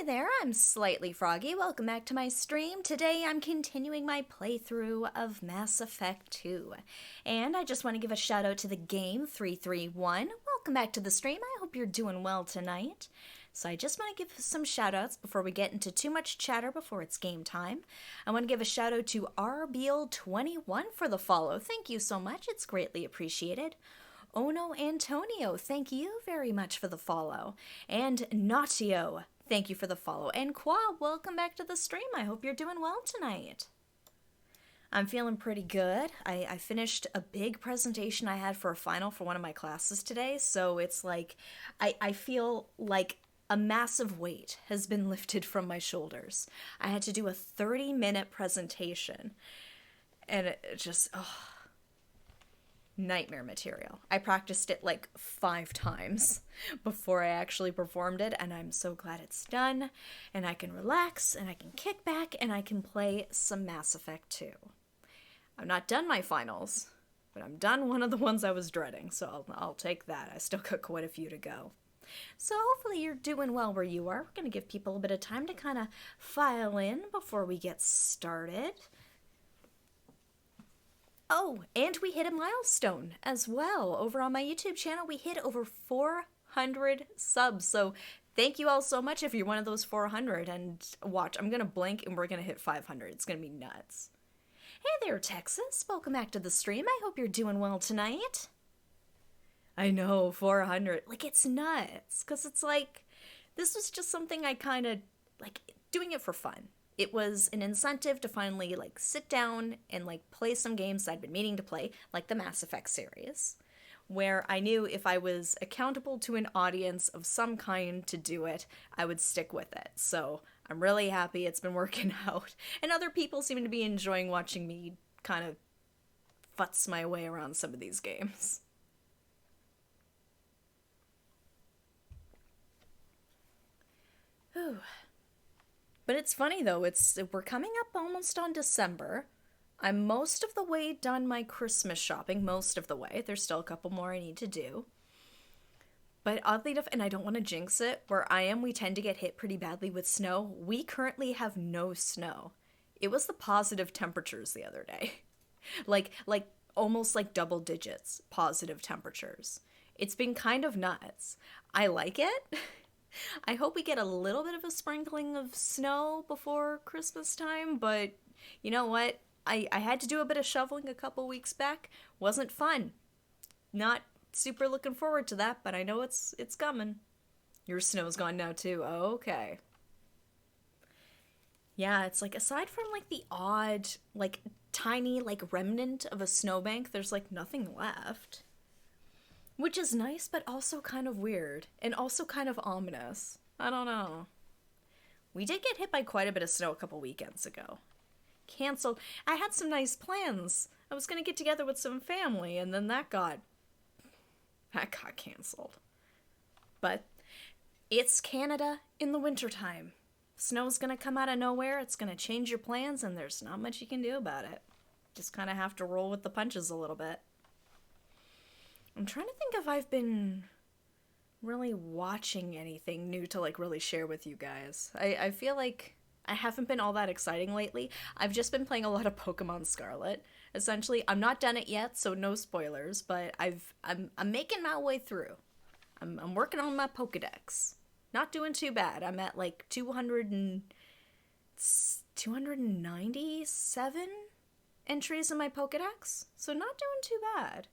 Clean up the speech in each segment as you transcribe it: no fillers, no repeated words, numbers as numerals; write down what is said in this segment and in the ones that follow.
Hey there, I'm Slightly Froggy. Welcome back to my stream. Today I'm continuing my playthrough of Mass Effect 2. And I just want to give a shout out to the game 331. Welcome back to the stream. I hope you're doing well tonight. So I just want to give some shout outs before we get into too much chatter before it's game time. I want to give a shout out to RBL21 for the follow. Thank you so much. It's greatly appreciated. Ono Antonio, thank you very much for the follow. And Natio, thank you for the follow. And Qua, welcome back to the stream. I hope you're doing well tonight. I'm feeling pretty good. I finished a big presentation I had for a final for one of my classes today, so it's like, I feel like a massive weight has been lifted from my shoulders. I had to do a 30-minute presentation, and it just, nightmare material. I practiced it like 5 times before I actually performed it, and I'm so glad it's done, and I can relax, and I can kick back, and I can play some Mass Effect 2. I'm not done my finals, but I'm done one of the ones I was dreading, so I'll take that. I still got quite a few to go. So hopefully you're doing well where you are. We're going to give people a bit of time to kind of file in before we get started. Oh, and we hit a milestone as well. Over on my YouTube channel, we hit over 400 subs. So thank you all so much if you're one of those 400. And watch, I'm going to blink and we're going to hit 500. It's going to be nuts. Hey there, Texas. Welcome back to the stream. I hope you're doing well tonight. I know, 400. Like, it's nuts. Because it's like, this was just something I kind of, like, doing it for fun. It was an incentive to finally, like, sit down and, like, play some games I'd been meaning to play, like the Mass Effect series, where I knew if I was accountable to an audience of some kind to do it, I would stick with it. So I'm really happy it's been working out. And other people seem to be enjoying watching me kind of futz my way around some of these games. Whew. But it's funny though, we're coming up almost on December. I'm most of the way done my Christmas shopping, most of the way. There's still a couple more I need to do. But oddly enough, and I don't want to jinx it, where I am, we tend to get hit pretty badly with snow. We currently have no snow. It was the positive temperatures the other day. like almost like double digits positive temperatures. It's been kind of nuts. I like it. I hope we get a little bit of a sprinkling of snow before Christmas time, but you know what? I had to do a bit of shoveling a couple weeks back. Wasn't fun. Not super looking forward to that, but I know it's coming. Your snow's gone now too. Oh, okay. Yeah, it's like aside from like the odd, like tiny like remnant of a snowbank, there's like nothing left. Which is nice, but also kind of weird, and also kind of ominous. I don't know. We did get hit by quite a bit of snow a couple weekends ago. Canceled. I had some nice plans. I was gonna get together with some family, and then that got canceled. But it's Canada in the wintertime. Snow's gonna come out of nowhere, it's gonna change your plans, and there's not much you can do about it. Just kind of have to roll with the punches a little bit. I'm trying to think if I've been really watching anything new to, like, really share with you guys. I feel like I haven't been all that exciting lately. I've just been playing a lot of Pokemon Scarlet. Essentially, I'm not done it yet, so no spoilers, but I'm making my way through. I'm working on my Pokedex. Not doing too bad. I'm at, like, 297 entries in my Pokedex, so not doing too bad.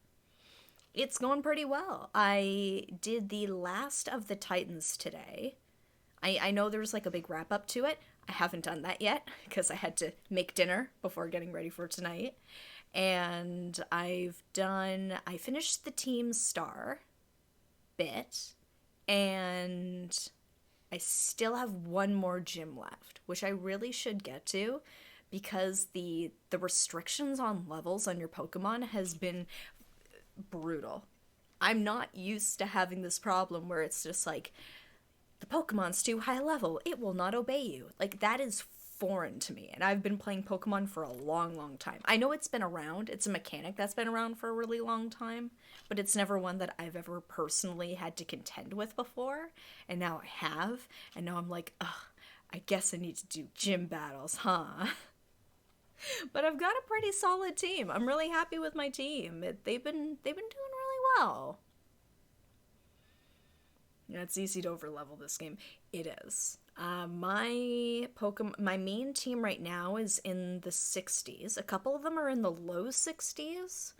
It's going pretty well. I did the last of the Titans today. I know there's like a big wrap up to it. I haven't done that yet because I had to make dinner before getting ready for tonight. And I finished the Team Star bit, and I still have one more gym left, which I really should get to because the restrictions on levels on your Pokemon has been brutal. I'm not used to having this problem where it's just like, the Pokemon's too high level, it will not obey you. Like, that is foreign to me, and I've been playing Pokemon for a long, long time. I know it's been around, it's a mechanic that's been around for a really long time, but it's never one that I've ever personally had to contend with before, and now I have, and now I'm like, ugh, I guess I need to do gym battles, huh? But I've got a pretty solid team. I'm really happy with my team. They've been doing really well. Yeah, it's easy to overlevel this game. It is. My main team right now is in the 60s. A couple of them are in the low 60s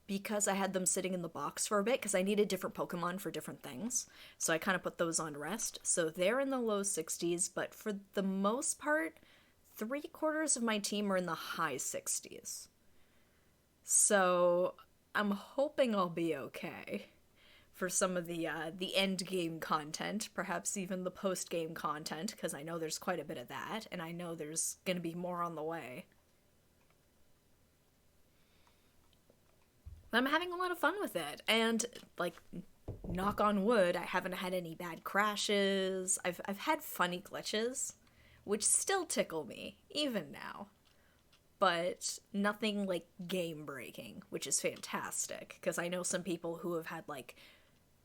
because I had them sitting in the box for a bit because I needed different Pokemon for different things. So I kind of put those on rest. So they're in the low 60s, but for the most part, 3/4 of my team are in the high 60s. So I'm hoping I'll be okay for some of the end game content, perhaps even the post game content, because I know there's quite a bit of that, and I know there's gonna be more on the way. I'm having a lot of fun with it, and like, knock on wood, I haven't had any bad crashes. I've had funny glitches, which still tickle me even now, but nothing like game breaking, which is fantastic because I know some people who have had like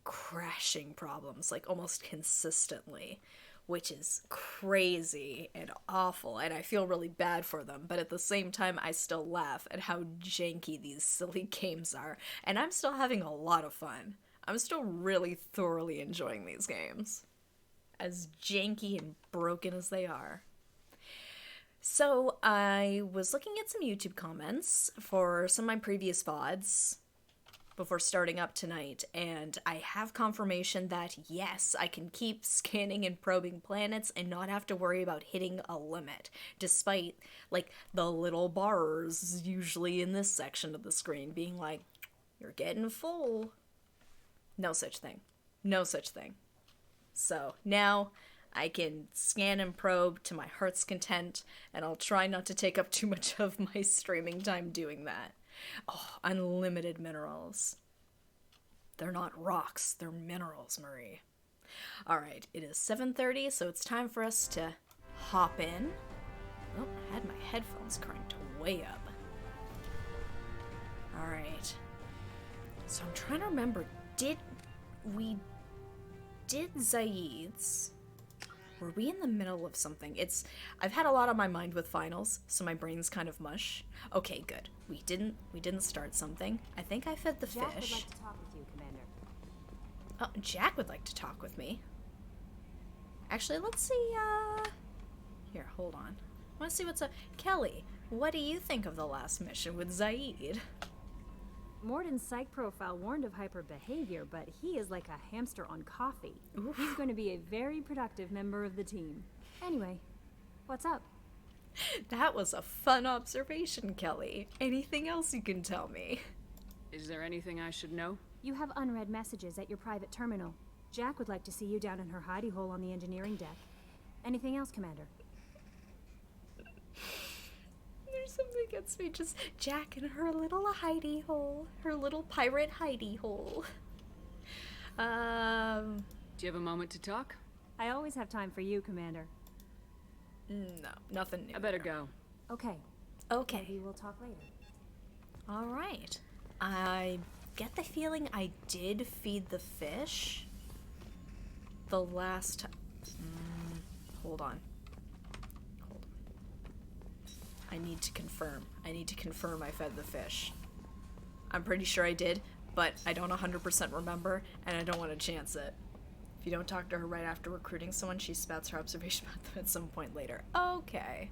crashing problems like almost consistently, which is crazy and awful, and I feel really bad for them, but at the same time I still laugh at how janky these silly games are, and I'm still having a lot of fun. I'm still really thoroughly enjoying these games, as janky and broken as they are. So I was looking at some YouTube comments for some of my previous VODs before starting up tonight, and I have confirmation that yes, I can keep scanning and probing planets and not have to worry about hitting a limit, despite like the little bars usually in this section of the screen being like, you're getting full. No such thing. No such thing. So now I can scan and probe to my heart's content, and I'll try not to take up too much of my streaming time doing that. Oh, unlimited minerals. They're not rocks, they're minerals, Marie. Alright, it is 7:30, so it's time for us to hop in. Oh, I had my headphones cranked way up. Alright. So I'm trying to remember, did Zaid's? Were we in the middle of something? I've had a lot on my mind with finals, so my brain's kind of mush. Okay, good. We didn't start something. I think I fed the fish. Jack would like to talk with you, Commander. Oh, Jack would like to talk with me. Actually, let's see, here, hold on. I want to see what's up. Kelly, what do you think of the last mission with Zaid? Morden's psych profile warned of hyper behavior, but he is like a hamster on coffee. Oof. He's going to be a very productive member of the team. Anyway, what's up? That was a fun observation, Kelly. Anything else you can tell me? Is there anything I should know? You have unread messages at your private terminal. Jack would like to see you down in her hidey hole on the engineering deck. Anything else, Commander? There's something against me, just Jack and her little hidey hole. Her little pirate hidey hole. Do you have a moment to talk? I always have time for you, Commander. No, nothing new. I better there. go. Okay. Okay. Maybe we'll talk later. Alright. I get the feeling I did feed the fish the last time. Hold on. I need to confirm. I fed the fish. I'm pretty sure I did, but I don't 100% remember, and I don't want to chance it. If you don't talk to her right after recruiting someone, she spouts her observation about them at some point later. Okay.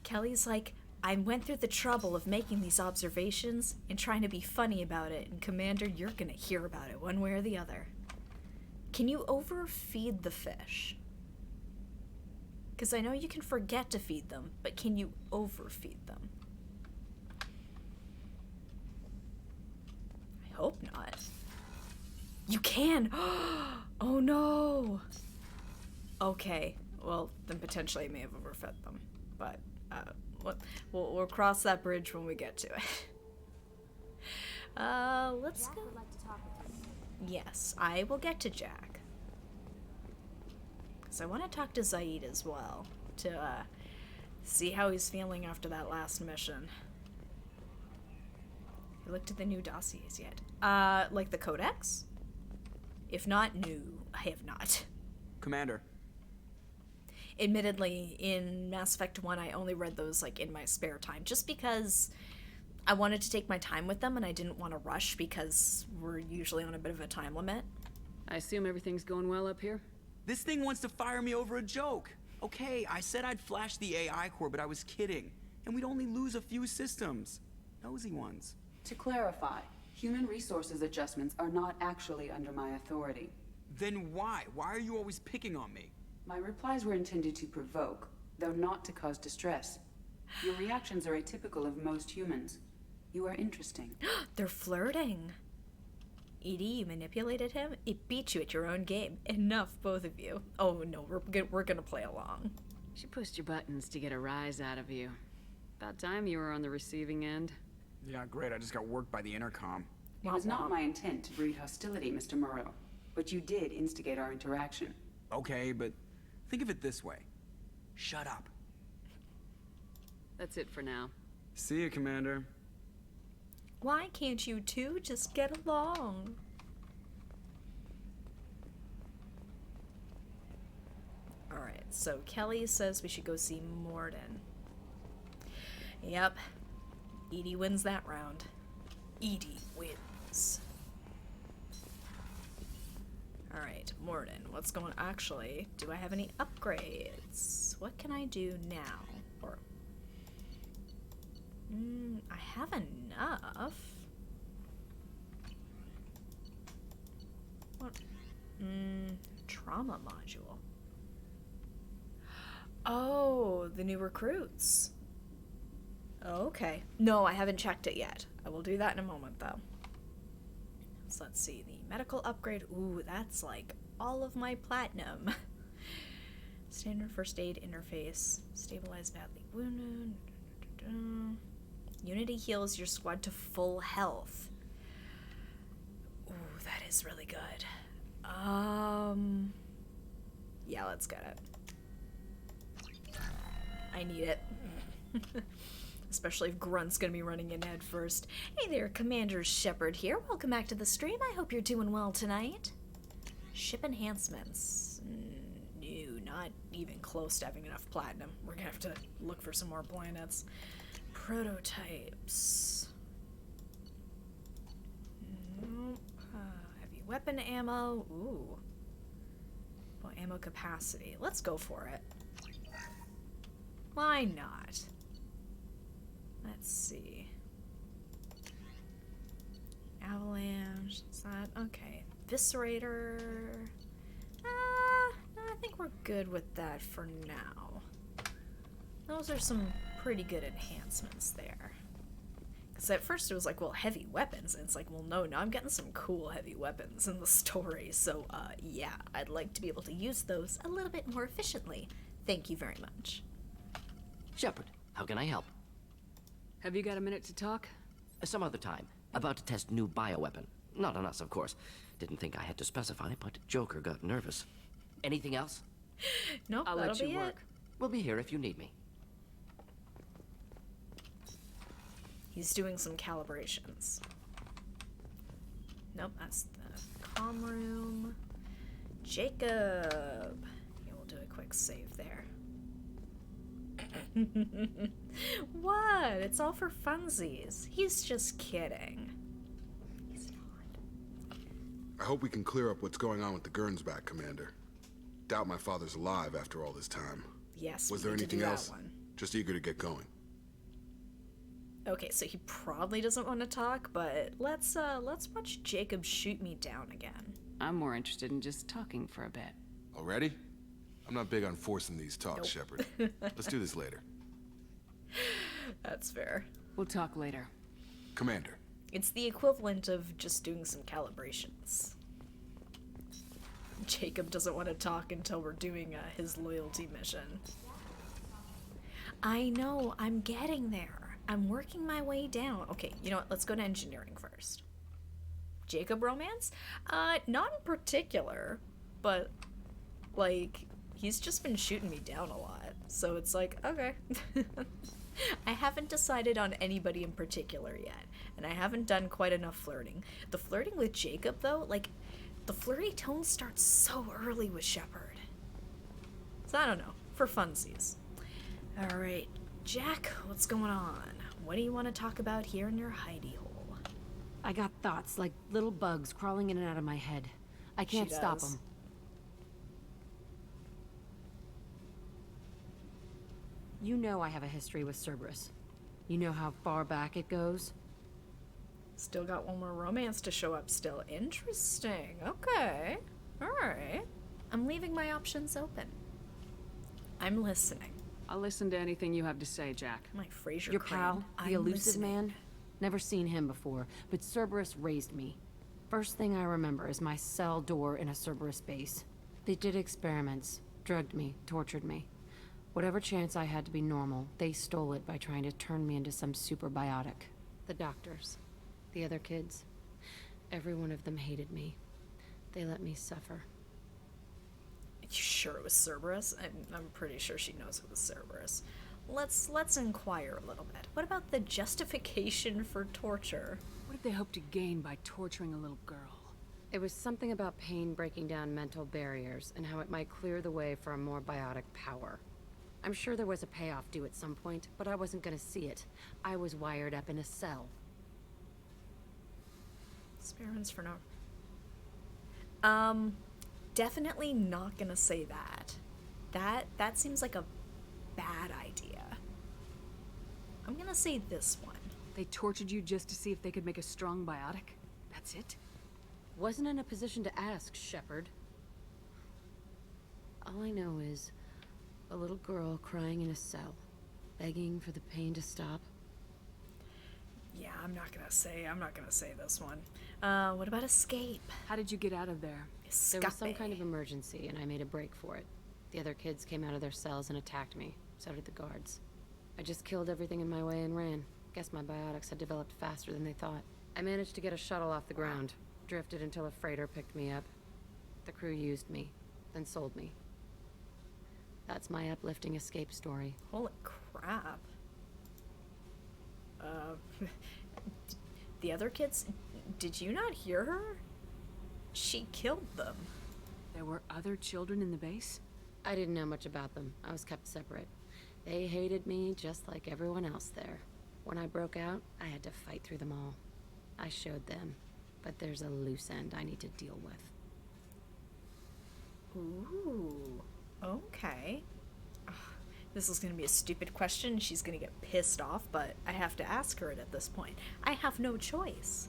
Kelly's like, I went through the trouble of making these observations and trying to be funny about it, and Commander, you're gonna hear about it one way or the other. Can you overfeed the fish? Because I know you can forget to feed them, but can you overfeed them? I hope not. You can! Oh no! Okay, well, then potentially I may have overfed them. But, we'll cross that bridge when we get to it. Let's Jack go. would like to talk with you. Yes, I will get to Jack. So I want to talk to Zaid as well, to see how he's feeling after that last mission. You looked at the new dossiers yet? Like the Codex? If not, no, I have not. Commander, Admittedly, in Mass Effect 1, I only read those, like, in my spare time, just because I wanted to take my time with them and I didn't want to rush because we're usually on a bit of a time limit. I assume everything's going well up here? This thing wants to fire me over a joke. Okay, I said I'd flash the AI core, but I was kidding. And we'd only lose a few systems. Nosy ones. To clarify, human resources adjustments are not actually under my authority. Then why? Why are you always picking on me? My replies were intended to provoke, though not to cause distress. Your reactions are atypical of most humans. You are interesting. They're flirting. Edie, you manipulated him? It beat you at your own game. Enough, both of you. Oh no, we're gonna play along. She pushed your buttons to get a rise out of you. About time you were on the receiving end. Yeah, great. I just got worked by the intercom. It was not my intent to breed hostility, Mr. Moreau, but you did instigate our interaction. Okay, but think of it this way. Shut up. That's it for now. See you, Commander. Why can't you two just get along? Alright, so Kelly says we should go see Morden. Yep. Edie wins that round. Edie wins. Alright, Morden, what's going... Actually, do I have any upgrades? What can I do now? Or... I have enough. What? Trauma module. Oh, the new recruits. Okay. No, I haven't checked it yet. I will do that in a moment, though. So let's see. The medical upgrade. Ooh, that's like all of my platinum. Standard first aid interface. Stabilize badly wounded. Unity heals your squad to full health. Ooh, that is really good. Yeah, let's get it. I need it. Especially if Grunt's gonna be running in head first. Hey there, Commander Shepard here. Welcome back to the stream. I hope you're doing well tonight. Ship enhancements. No, not even close to having enough platinum. We're gonna have to look for some more planets. Prototypes. Nope. Heavy weapon ammo. Ooh. Well, ammo capacity. Let's go for it. Why not? Let's see. Avalanche. Is that okay? Viscerator. I think we're good with that for now. Those are some pretty good enhancements there. Because at first it was like, well, heavy weapons. And it's like, well, no, now I'm getting some cool heavy weapons in the story. So, yeah, I'd like to be able to use those a little bit more efficiently. Thank you very much. Shepard, how can I help? Have you got a minute to talk? Some other time. About to test new bioweapon. Not on us, of course. Didn't think I had to specify, but Joker got nervous. Anything else? Nope, I'll that'll let you be work. it. We'll be here if you need me. He's doing some calibrations. Nope, that's the comm room. Jacob. Yeah, we'll do a quick save there. What? It's all for funsies. He's just kidding. He's not. I hope we can clear up what's going on with the Gernsback, Commander. Doubt my father's alive after all this time. Yes, Was we there need to anything do else? that one. Just eager to get going. Okay, so he probably doesn't want to talk, but let's watch Jacob shoot me down again. I'm more interested in just talking for a bit. Already? I'm not big on forcing these talks, Shepard. Let's do this later. That's fair. We'll talk later. Commander. It's the equivalent of just doing some calibrations. Jacob doesn't want to talk until we're doing his loyalty mission. I know, I'm getting there. I'm working my way down. Okay, you know what? Let's go to engineering first. Jacob romance? Not in particular, but, like, he's just been shooting me down a lot. So it's like, okay. I haven't decided on anybody in particular yet, and I haven't done quite enough flirting. The flirting with Jacob, though, like, the flirty tone starts so early with Shepard. So I don't know. for funsies. All right, Jack, what's going on? What do you want to talk about here in your hidey hole? I got thoughts like little bugs crawling in and out of my head. I can't stop them. You know I have a history with Cerberus. You know how far back it goes? Still got one more romance to show up still. Interesting. Okay. All right. I'm leaving my options open. I'm listening. I'll listen to anything you have to say, Jack. My Fraser Your Crane. pal, the I'm elusive listening. man? Never seen him before, but Cerberus raised me. First thing I remember is my cell door in a Cerberus base. They did experiments, drugged me, tortured me. Whatever chance I had to be normal, they stole it by trying to turn me into some superbiotic. The doctors, the other kids, every one of them hated me. They let me suffer. You sure it was Cerberus? I'm pretty sure she knows it was Cerberus. Let's inquire a little bit. What about the justification for torture? What did they hope to gain by torturing a little girl? It was something about pain breaking down mental barriers and how it might clear the way for a more biotic power. I'm sure there was a payoff due at some point, but I wasn't gonna see it. I was wired up in a cell. Experiments for no. Definitely not gonna say that. That seems like a bad idea. I'm gonna say this one. They tortured you just to see if they could make a strong biotic? That's it? Wasn't in a position to ask, Shepard. All I know is a little girl crying in a cell, begging for the pain to stop. Yeah, I'm not gonna say this one. What about escape? How did you get out of there? There was some kind of emergency, and I made a break for it. The other kids came out of their cells and attacked me. So did the guards. I just killed everything in my way and ran. Guess my biotics had developed faster than they thought. I managed to get a shuttle off the ground. Drifted until a freighter picked me up. The crew used me, then sold me. That's my uplifting escape story. Holy crap. The other kids, did you not hear her? She killed them. There were other children in the base? I didn't know much about them. I was kept separate. They hated me just like everyone else there. When I broke out, I had to fight through them all. I showed them, but there's a loose end I need to deal with. Ooh, okay. Ugh, this is gonna be a stupid question. She's gonna get pissed off, but I have to ask her it at this point. I have no choice.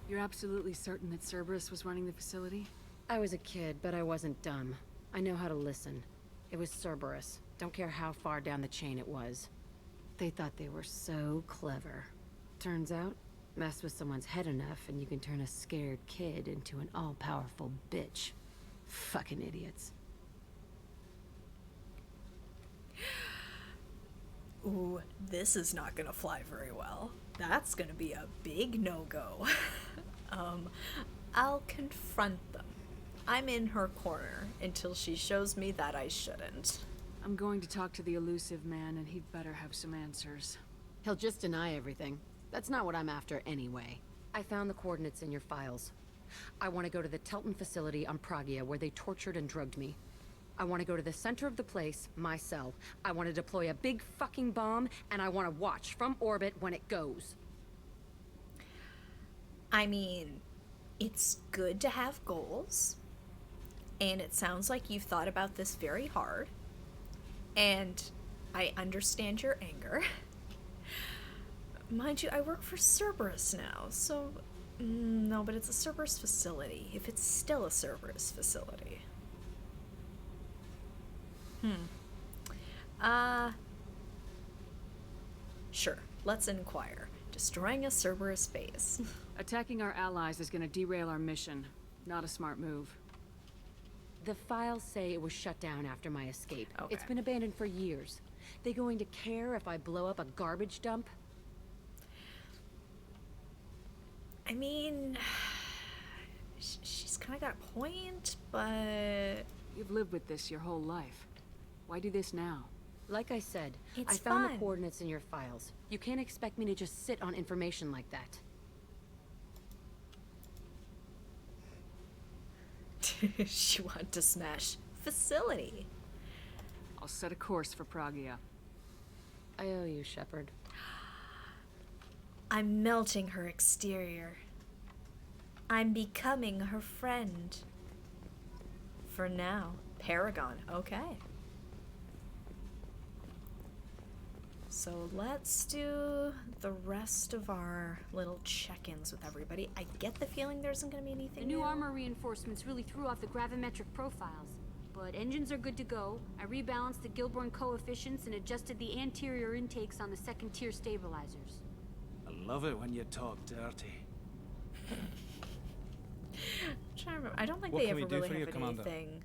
You're absolutely certain that Cerberus was running the facility? I was a kid, but I wasn't dumb. I know how to listen. It was Cerberus. Don't care how far down the chain it was. They thought they were so clever. Turns out, mess with someone's head enough and you can turn a scared kid into an all-powerful bitch. Fucking idiots. Ooh, this is not gonna fly very well. That's gonna be a big no-go. I'll confront them. I'm in her corner until she shows me that I shouldn't. I'm going to talk to the elusive man, and he'd better have some answers. He'll just deny everything. That's not what I'm after anyway. I found the coordinates in your files. I want to go to the Telton facility on Pragia where they tortured and drugged me. I want to go to the center of the place, my cell. I want to deploy a big fucking bomb, and I want to watch from orbit when it goes. I mean, it's good to have goals, and it sounds like you've thought about this very hard, and I understand your anger. Mind you, I work for Cerberus now, so... no, but it's a Cerberus facility, if it's still a Cerberus facility. Sure, let's inquire. Destroying a Cerberus base. Attacking our allies is gonna derail our mission. Not a smart move. The files say it was shut down after my escape. Okay. It's been abandoned for years. They going to care if I blow up a garbage dump? I mean... she's kind of got a point, but... You've lived with this your whole life. Why do this now? Like I said, It's I found fun. the coordinates in your files. You can't expect me to just sit on information like that. She wanted to smash facility. I'll set a course for Pragia. I owe you, Shepard. I'm melting her exterior. I'm becoming her friend. For now. Paragon, okay. So let's do the rest of our little check-ins with everybody. I get the feeling there isn't going to be anything The new new. armor reinforcements really threw off the gravimetric profiles. But engines are good to go. I rebalanced the Gilborn coefficients and adjusted the anterior intakes on the second-tier stabilizers. I love it when you talk dirty. I'm trying to remember. I don't think What they can we ever do really for you, have Commander? anything.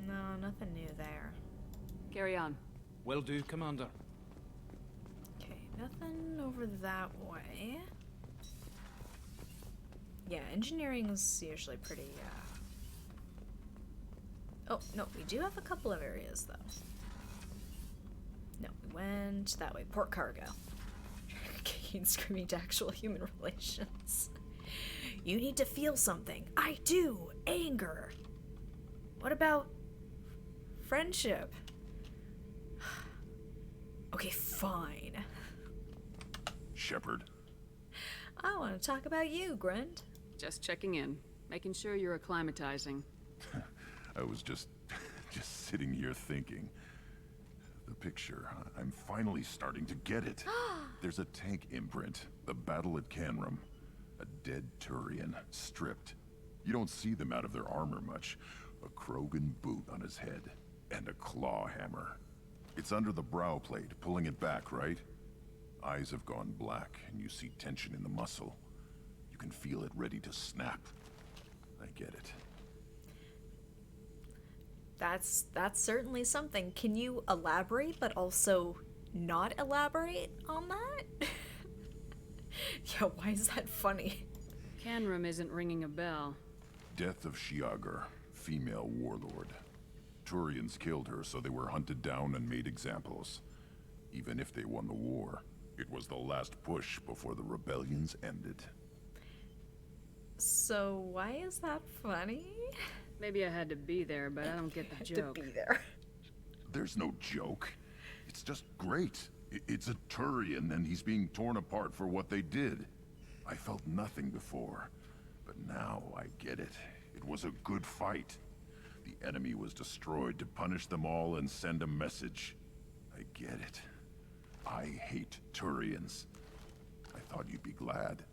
No, nothing new there. Carry on. Will do, Commander. Okay, nothing over that way. Yeah, engineering is usually pretty, Oh, no, we do have a couple of areas, though. No, we went that way. Port cargo. Keen screaming to actual human relations. You need to feel something. I do. Anger. What about friendship? Okay, fine. Shepard. I want to talk about you, Grunt. Just checking in. Making sure you're acclimatizing. I was just sitting here thinking. The picture, I'm finally starting to get it. There's a tank imprint, the battle at Canrum. A dead Turian, stripped. You don't see them out of their armor much. A Krogan boot on his head, and a claw hammer. It's under the brow plate, pulling it back, right? Eyes have gone black, and you see tension in the muscle. You can feel it ready to snap. I get it. That's certainly something. Can you elaborate, but also not elaborate on that? Yeah, why is that funny? Canrum isn't ringing a bell. Death of Shiagar, female warlord. Turians killed her, so they were hunted down and made examples. Even if they won the war, it was the last push before the rebellions ended. So why is that funny? Maybe I had to be there, but I don't get the joke. To be there. There's no joke. It's just great. It's a Turian, and he's being torn apart for what they did. I felt nothing before, but now I get it. It was a good fight. The enemy was destroyed to punish them all and send a message. I get it. I hate Turians. I thought you'd be glad.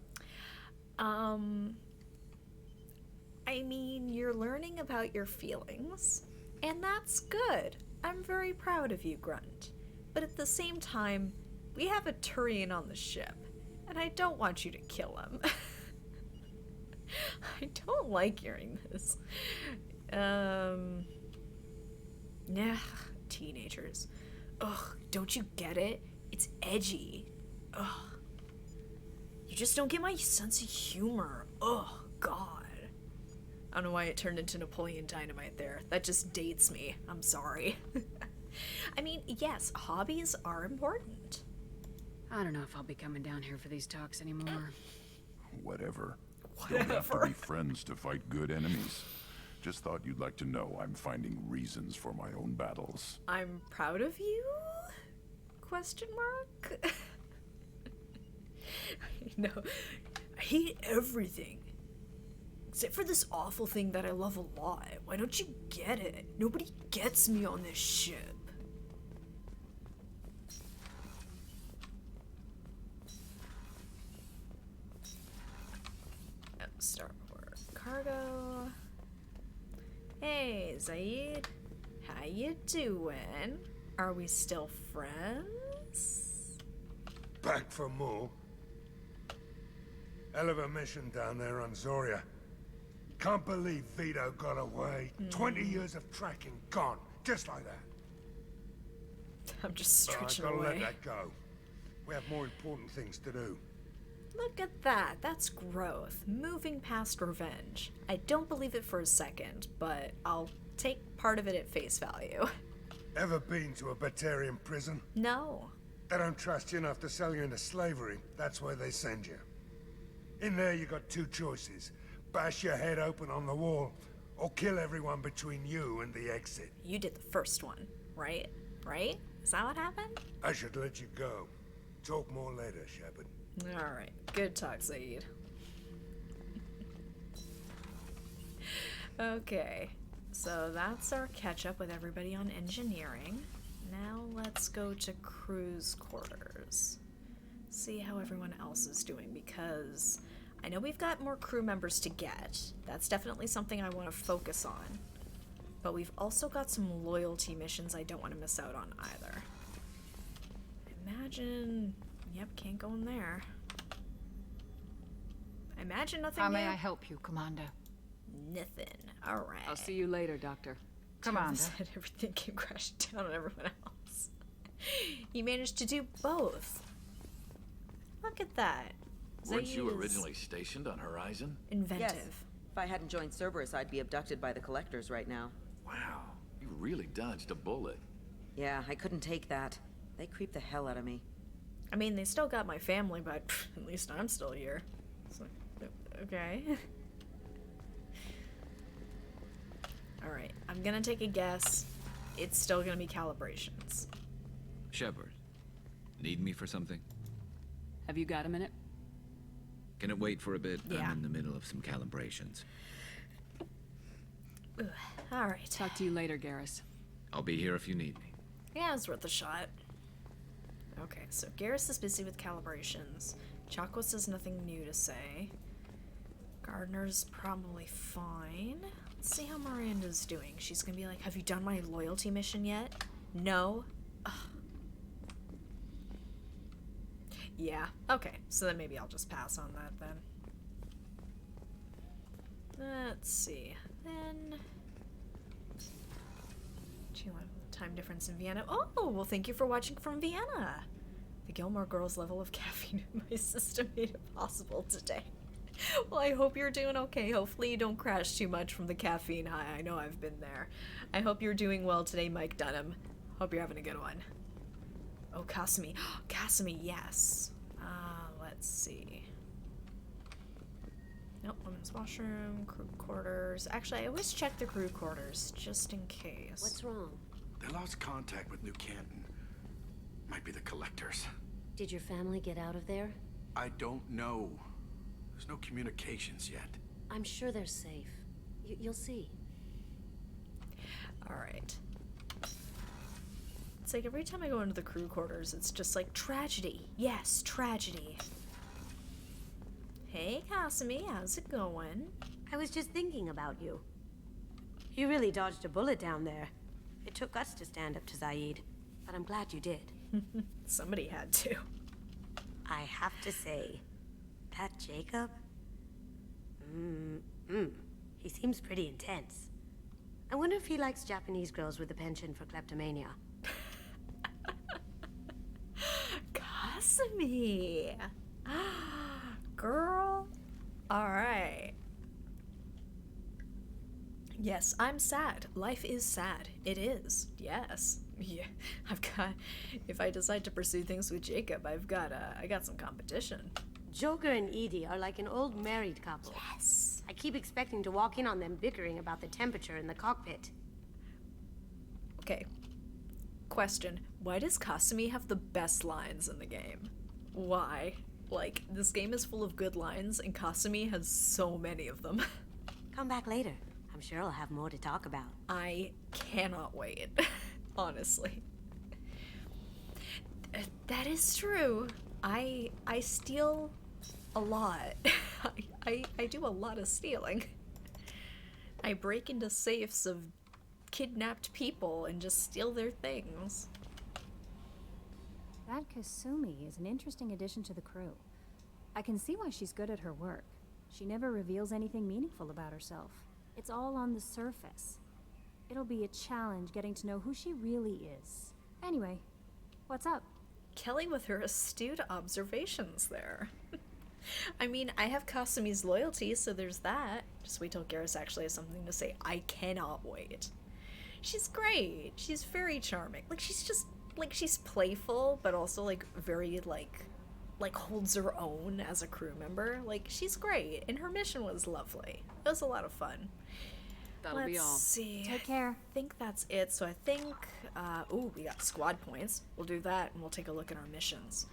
I mean, you're learning about your feelings, and that's good. I'm very proud of you, Grunt. But at the same time, we have a Turian on the ship, and I don't want you to kill him. I don't like hearing this. Yeah, teenagers. Ugh, don't you get it? It's edgy. Ugh. You just don't get my sense of humor. Ugh, God. I don't know why it turned into Napoleon Dynamite there. That just dates me. I'm sorry. I mean, yes, hobbies are important. I don't know if I'll be coming down here for these talks anymore. Whatever. Don't have to be friends to fight good enemies. Just thought you'd like to know I'm finding reasons for my own battles. I'm proud of you? Question mark? No, I hate everything. Except for this awful thing that I love a lot. Why don't you get it? Nobody gets me on this ship. Oh, starboard cargo. Hey, Zaid. How you doing? Are we still friends? Back for more? Hell of a mission down there on Zoria. Can't believe Vito got away. 20 years of tracking gone, just like that. I'm just stretching I gotta away. let that go. We have more important things to do. Look at that. That's growth. Moving past revenge. I don't believe it for a second, but I'll take part of it at face value. Ever been to a Batarian prison? No. They don't trust you enough to sell you into slavery. That's where they send you. In there you got two choices. Bash your head open on the wall, or kill everyone between you and the exit. You did the first one, right? Right? Is that what happened? I should let you go. Talk more later, Shepard. Alright. Good talk, Saeed. Okay. So that's our catch-up with everybody on engineering. Now let's go to crew's quarters. See how everyone else is doing, because I know we've got more crew members to get. That's definitely something I want to focus on. But we've also got some loyalty missions I don't want to miss out on either. Imagine... Yep, can't go in there. Imagine nothing How may new. I help you, Commander? Nothing. Alright. I'll see you later, Doctor. Commander. Said everything came crashing down on everyone else. He managed to do both. Look at that. Weren't you Zaid is originally stationed on Horizon? inventive. Yes. If I hadn't joined Cerberus, I'd be abducted by the Collectors right now. Wow, you really dodged a bullet. Yeah, I couldn't take that. They creep the hell out of me. I mean, they still got my family, but at least I'm still here. So, okay. Alright, I'm gonna take a guess. It's still gonna be calibrations. Shepard, need me for something? Have you got a minute? Can it wait for a bit? Yeah. I'm in the middle of some calibrations. Alright. Talk to you later, Garrus. I'll be here if you need me. Yeah, it's worth a shot. Okay, so Garrus is busy with calibrations. Chakwas has nothing new to say. Gardner's probably fine. Let's see how Miranda's doing. She's gonna be like, have you done my loyalty mission yet? No? Ugh. Yeah, okay. So then maybe I'll just pass on that then. Let's see. Then... time difference in Vienna. Oh, well, thank you for watching from Vienna. The Gilmore Girls level of caffeine in my system made it possible today. Well, I hope you're doing okay. Hopefully you don't crash too much from the caffeine high. I know I've been there. I hope you're doing well today, Mike Dunham. Hope you're having a good one. Oh, Kasumi. Kasumi, yes. Let's see. Nope, women's washroom, crew quarters. Actually, I always check the crew quarters, just in case. What's wrong? They lost contact with New Canton. Might be the Collectors. Did your family get out of there? I don't know. There's no communications yet. I'm sure they're safe. You'll see. Alright. It's like every time I go into the crew quarters, it's just like, tragedy. Yes, tragedy. Hey, Kasumi, how's it going? I was just thinking about you. You really dodged a bullet down there. It took guts to stand up to Zaid, but I'm glad you did. Somebody had to. I have to say, that Jacob? He seems pretty intense. I wonder if he likes Japanese girls with a penchant for kleptomania. Kasumi! Girl. Alright. Yes, I'm sad. Life is sad. It is. Yes. Yeah. If I decide to pursue things with Jacob, I got some competition. Joker and Edie are like an old married couple. Yes. I keep expecting to walk in on them bickering about the temperature in the cockpit. Okay. Question. Why does Kasumi have the best lines in the game? Why? Like, this game is full of good lines, and Kasumi has so many of them. Come back later. I'm sure I'll have more to talk about. I cannot wait. Honestly. That is true. I steal a lot. I do a lot of stealing. I break into safes of kidnapped people and just steal their things. That Kasumi is an interesting addition to the crew. I can see why she's good at her work. She never reveals anything meaningful about herself. It's all on the surface. It'll be a challenge getting to know who she really is. Anyway, what's up? Kelly with her astute observations there. I mean, I have Kasumi's loyalty, so there's that. Just wait till Garrus actually has something to say. I cannot wait. She's great. She's very charming. Like, she's just, like, she's playful, but also, like, very, like, like holds her own as a crew member. Like, she's great, and her mission was lovely. It was a lot of fun. That'll be all. Let's see. Take care. I think that's it. So I think, ooh, we got squad points. We'll do that, and we'll take a look at our missions.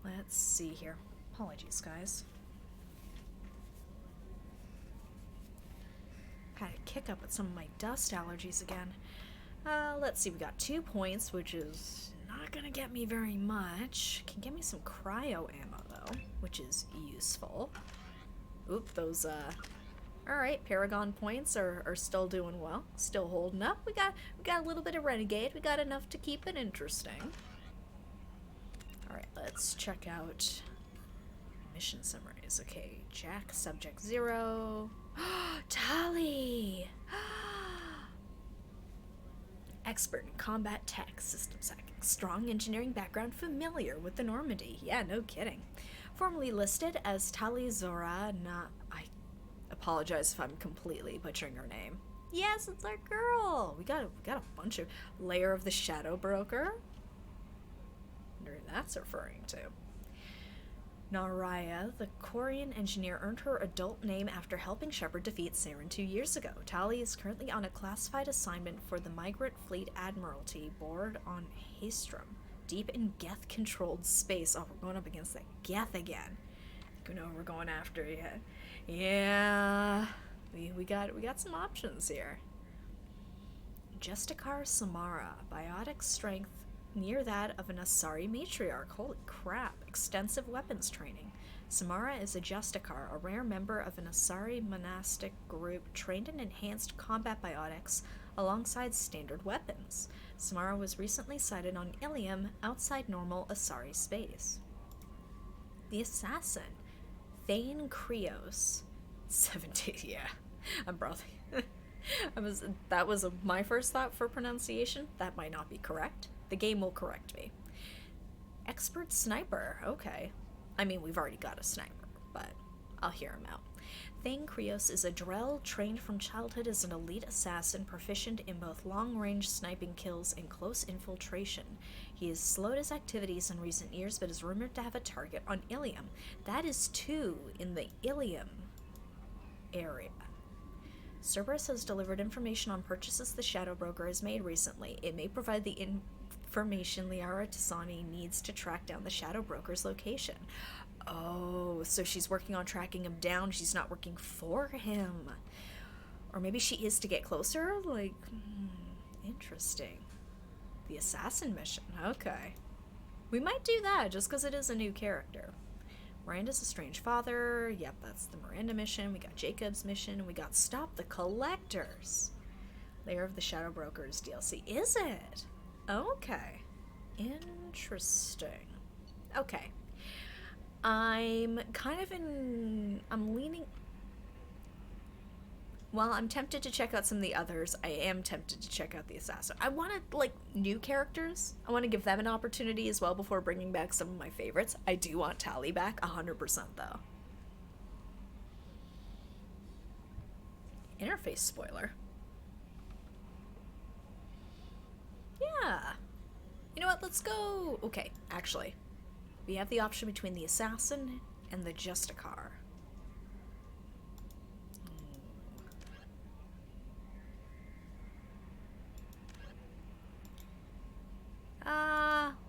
Let's see here. Apologies, guys. Had a kick up with some of my dust allergies again. Let's see. We got 2 points, which is not gonna get me very much. Can get me some cryo ammo, though, which is useful. Oop, those, Alright, Paragon points are still doing well. Still holding up. We got a little bit of Renegade. We got enough to keep it interesting. Alright, let's check out mission summaries. Okay, Jack, Subject 0. Tali! Expert in combat tech, systems hacking, strong engineering background, familiar with the Normandy. Yeah, no kidding. Formerly listed as Tali Zora I apologize if I'm completely butchering her name. Yes, it's our girl! We got a bunch of Lair of the Shadow Broker. I wonder who that's referring to. Naraya, the Korean engineer, earned her adult name after helping Shepard defeat Saren 2 years ago. Tali is currently on a classified assignment for the Migrant Fleet Admiralty board on Haestrom, deep in Geth-controlled space. Oh, we're going up against that Geth again. I think we know who we're going after yet. Yeah, we got some options here. Justicar Samara, biotic strength near that of an Asari matriarch. Holy crap, extensive weapons training. Samara is a Justicar, a rare member of an Asari monastic group trained in enhanced combat biotics alongside standard weapons. Samara was recently sighted on Ilium outside normal Asari space. The assassin, Thane Krios. 17, yeah. I'm probably... that was my first thought for pronunciation. That might not be correct. The game will correct me. Expert sniper. Okay. I mean, we've already got a sniper, but I'll hear him out. Thane Krios is a Drell trained from childhood as an elite assassin proficient in both long-range sniping kills and close infiltration. He has slowed his activities in recent years, but is rumored to have a target on Ilium. That is 2 in the Ilium area. Cerberus has delivered information on purchases the Shadow Broker has made recently. It may provide the information Liara Tassani needs to track down the Shadow Broker's location. Oh, so she's working on tracking him down. She's not working for him. Or maybe she is to get closer? Like, interesting. The assassin mission. Okay. We might do that just because it is a new character. Miranda's a strange father. Yep, that's the Miranda mission. We got Jacob's mission. And we got Stop the Collectors. Lair of the Shadow Brokers DLC. Is it? Okay. Interesting. Okay. I'm leaning... While I'm tempted to check out some of the others, I am tempted to check out the Assassin. I want to, like, new characters. I want to give them an opportunity as well before bringing back some of my favorites. I do want Tali back, 100% though. Interface spoiler. Yeah. You know what, let's go... Okay, actually. We have the option between the Assassin and the Justicar.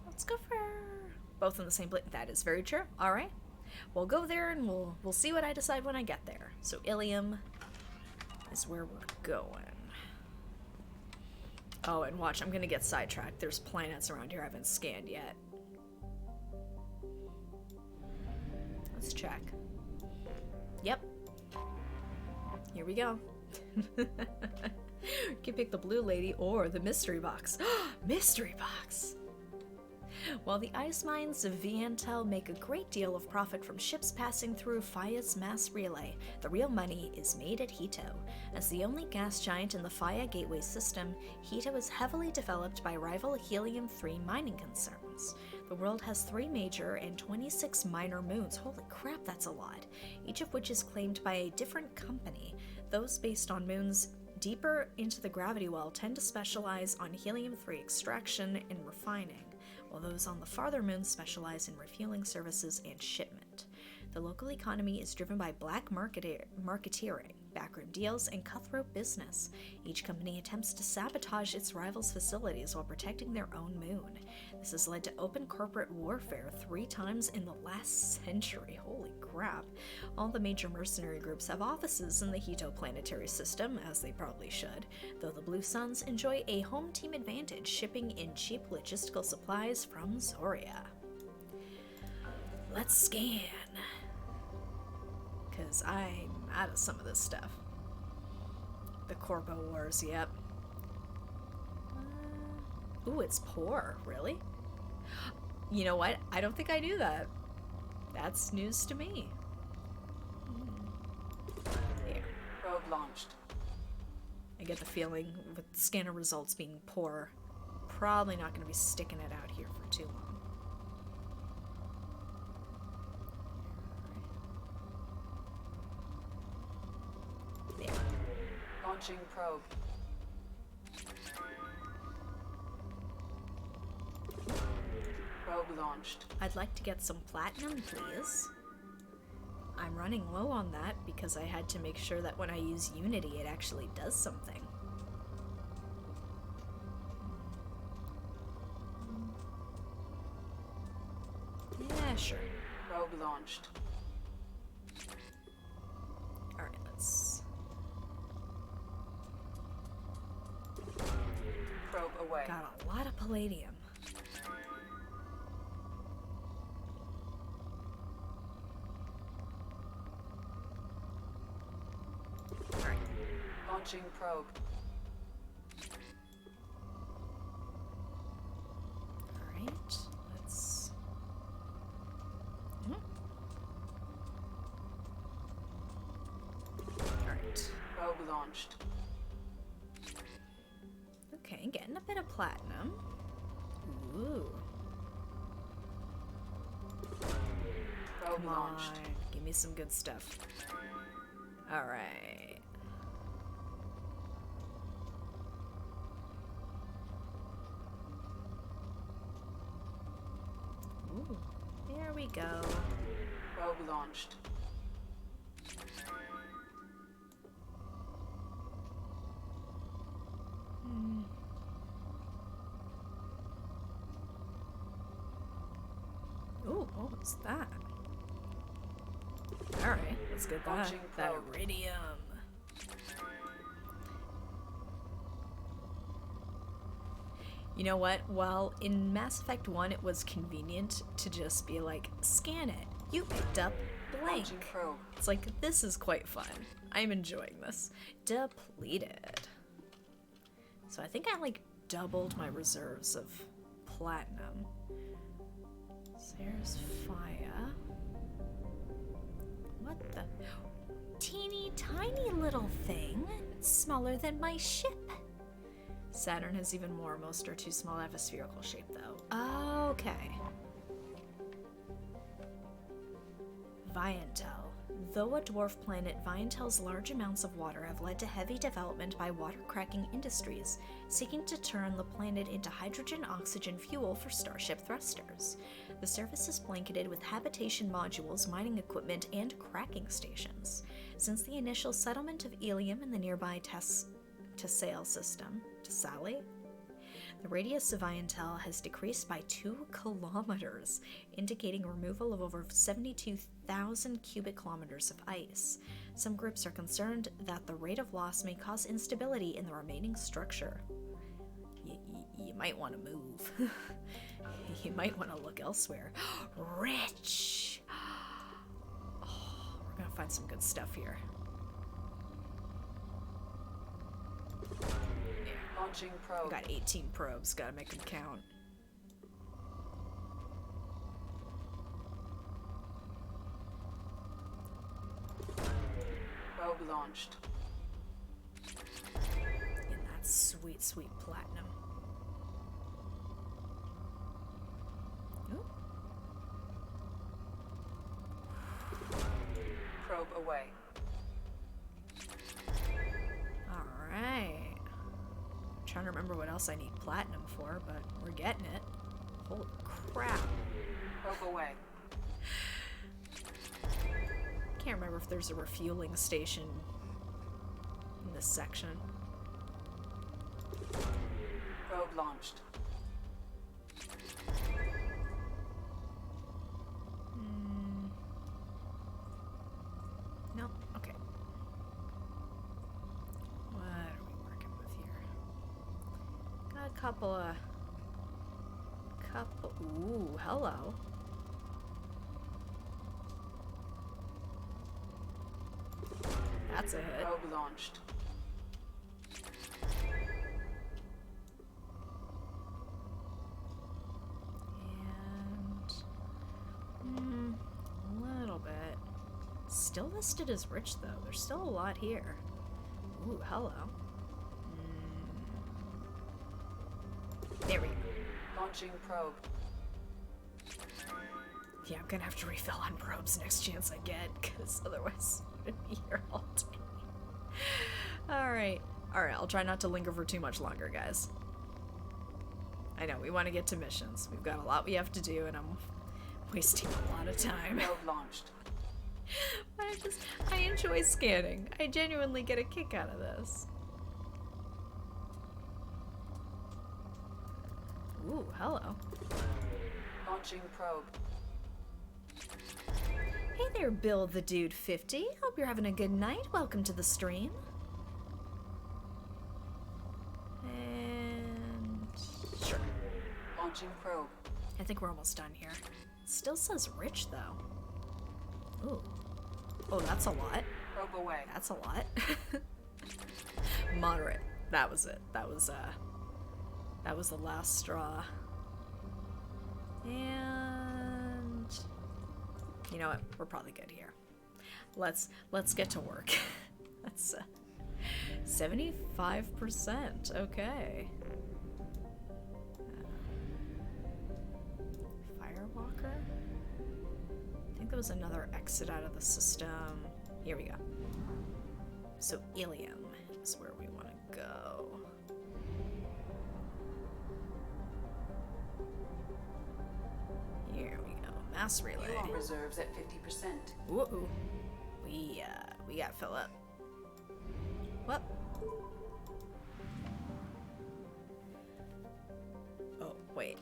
Let's go for both in the same place. That is very true. Alright. We'll go there and we'll see what I decide when I get there. So Ilium is where we're going. Oh, and watch, I'm gonna get sidetracked. There's planets around here I haven't scanned yet. Let's check. Yep. Here we go. You can pick the blue lady or the mystery box. Mystery box! While the ice mines of Vientel make a great deal of profit from ships passing through Faya's mass relay, the real money is made at Hito. As the only gas giant in the Faya gateway system, Hito is heavily developed by rival Helium-3 mining concerns. The world has 3 major and 26 minor moons. Holy crap, that's a lot. Each of which is claimed by a different company. Those based on moons deeper into the gravity well tend to specialize on Helium-3 extraction and refining, while those on the farther moons specialize in refueling services and shipment. The local economy is driven by black marketeering, backroom deals, and cutthroat business. Each company attempts to sabotage its rivals' facilities while protecting their own moon. This has led to open corporate warfare 3 times in the last century. Holy crap. All the major mercenary groups have offices in the Hito planetary system, as they probably should, though the Blue Suns enjoy a home team advantage shipping in cheap logistical supplies from Zoria. Let's scan. Because I'm out of some of this stuff. The Corpo Wars, yep. Ooh, it's poor, really? You know what? I don't think I knew that. That's news to me. Yeah. Probe launched. I get the feeling with scanner results being poor, probably not going to be sticking it out here for too long. Launching probe. Probe launched. I'd like to get some platinum, please. I'm running low on that because I had to make sure that when I use Unity it actually does something. Yeah, sure. Probe launched. Alright, let's... Probe away. Got a lot of palladium. Alright. Launching probe. Alright, let's... Alright. Probe launched. Okay, getting a bit of platinum. Ooh. Probe Come launched. on, give me some good stuff. Alright. Ooh, there we go. Probe launched. Ooh, what was that? Alright, let's get that. Launching That probe. iridium. You know what? Well, in Mass Effect 1 it was convenient to just be like, scan it. You picked up blank. Launching probe. It's like, this is quite fun. I'm enjoying this. Depleted. So I think I like doubled my reserves of platinum. So there's fire. What the? Teeny tiny little thing. Smaller than my ship. Saturn has even more. Most are too small to have a spherical shape, though. Okay. Viantel. Though a dwarf planet, Viantel's large amounts of water have led to heavy development by water-cracking industries, seeking to turn the planet into hydrogen-oxygen fuel for starship thrusters. The surface is blanketed with habitation modules, mining equipment, and cracking stations. Since the initial settlement of Ilium and the nearby Tessale system, Tessale? The radius of Viantel has decreased by 2 kilometers, indicating removal of over 72,000 cubic kilometers of ice. Some groups are concerned that the rate of loss may cause instability in the remaining structure. You might want to move. You might want to look elsewhere. Rich! Oh, we're gonna find some good stuff here. Launching probe. Got 18 probes, gotta make them count. Probe launched. And that's sweet, sweet platinum. Ooh. Probe away. Alright. Trying to remember what else I need platinum for, but we're getting it. Holy crap. Probe away. Can't remember if there's a refueling station in this section. Probe launched. No, okay. What are we working with here? Got a couple. Ooh, hello. That's a hit. Probe launched. And a little bit. Still listed as rich though. There's still a lot here. Ooh, hello. There we go. Launching probe. Yeah, I'm gonna have to refill on probes next chance I get, because otherwise I'm gonna be here all day. Alright. Alright, I'll try not to linger for too much longer, guys. I know, we want to get to missions. We've got a lot we have to do, and I'm wasting a lot of time. Probe launched. But I enjoy scanning. I genuinely get a kick out of this. Ooh, hello. Launching probe. Hey there, Bill the Dude 50. Hope you're having a good night. Welcome to the stream. And sure. Launching probe. I think we're almost done here. It still says rich though. Ooh. Oh, that's a lot. Probe away. That's a lot. Moderate. That was it. That was the last straw. And you know what? We're probably good here. Let's get to work. That's 75%. Okay. Firewalker? I think there was another exit out of the system. Here we go. So Ilium is where we want to go. Here we go. Mass relay. Fuel reserves at 50%. Ooh. We got fill up. What? Oh, wait.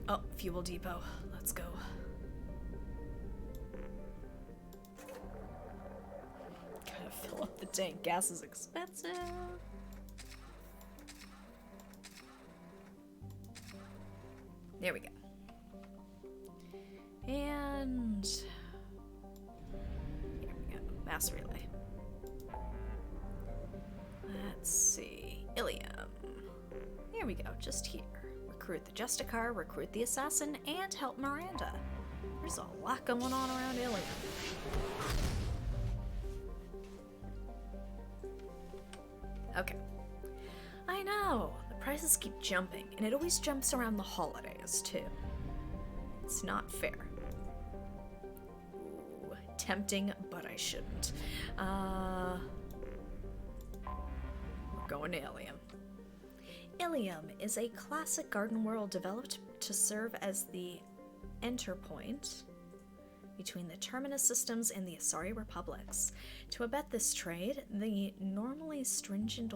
Oh, fuel depot. Let's go. Gotta fill up the tank. Gas is expensive. There we go. And here we go. Mass relay. Let's see. Ilium. There we go. Just here. Recruit the Justicar, recruit the Assassin, and help Miranda. There's a lot going on around Ilium. Okay. I know. The prices keep jumping, and it always jumps around the holidays, too. It's not fair. Ooh, tempting, but I shouldn't. We're going to Ilium. Ilium is a classic garden world developed to serve as the enter point between the Terminus systems and the Asari republics. To abet this trade, the normally stringent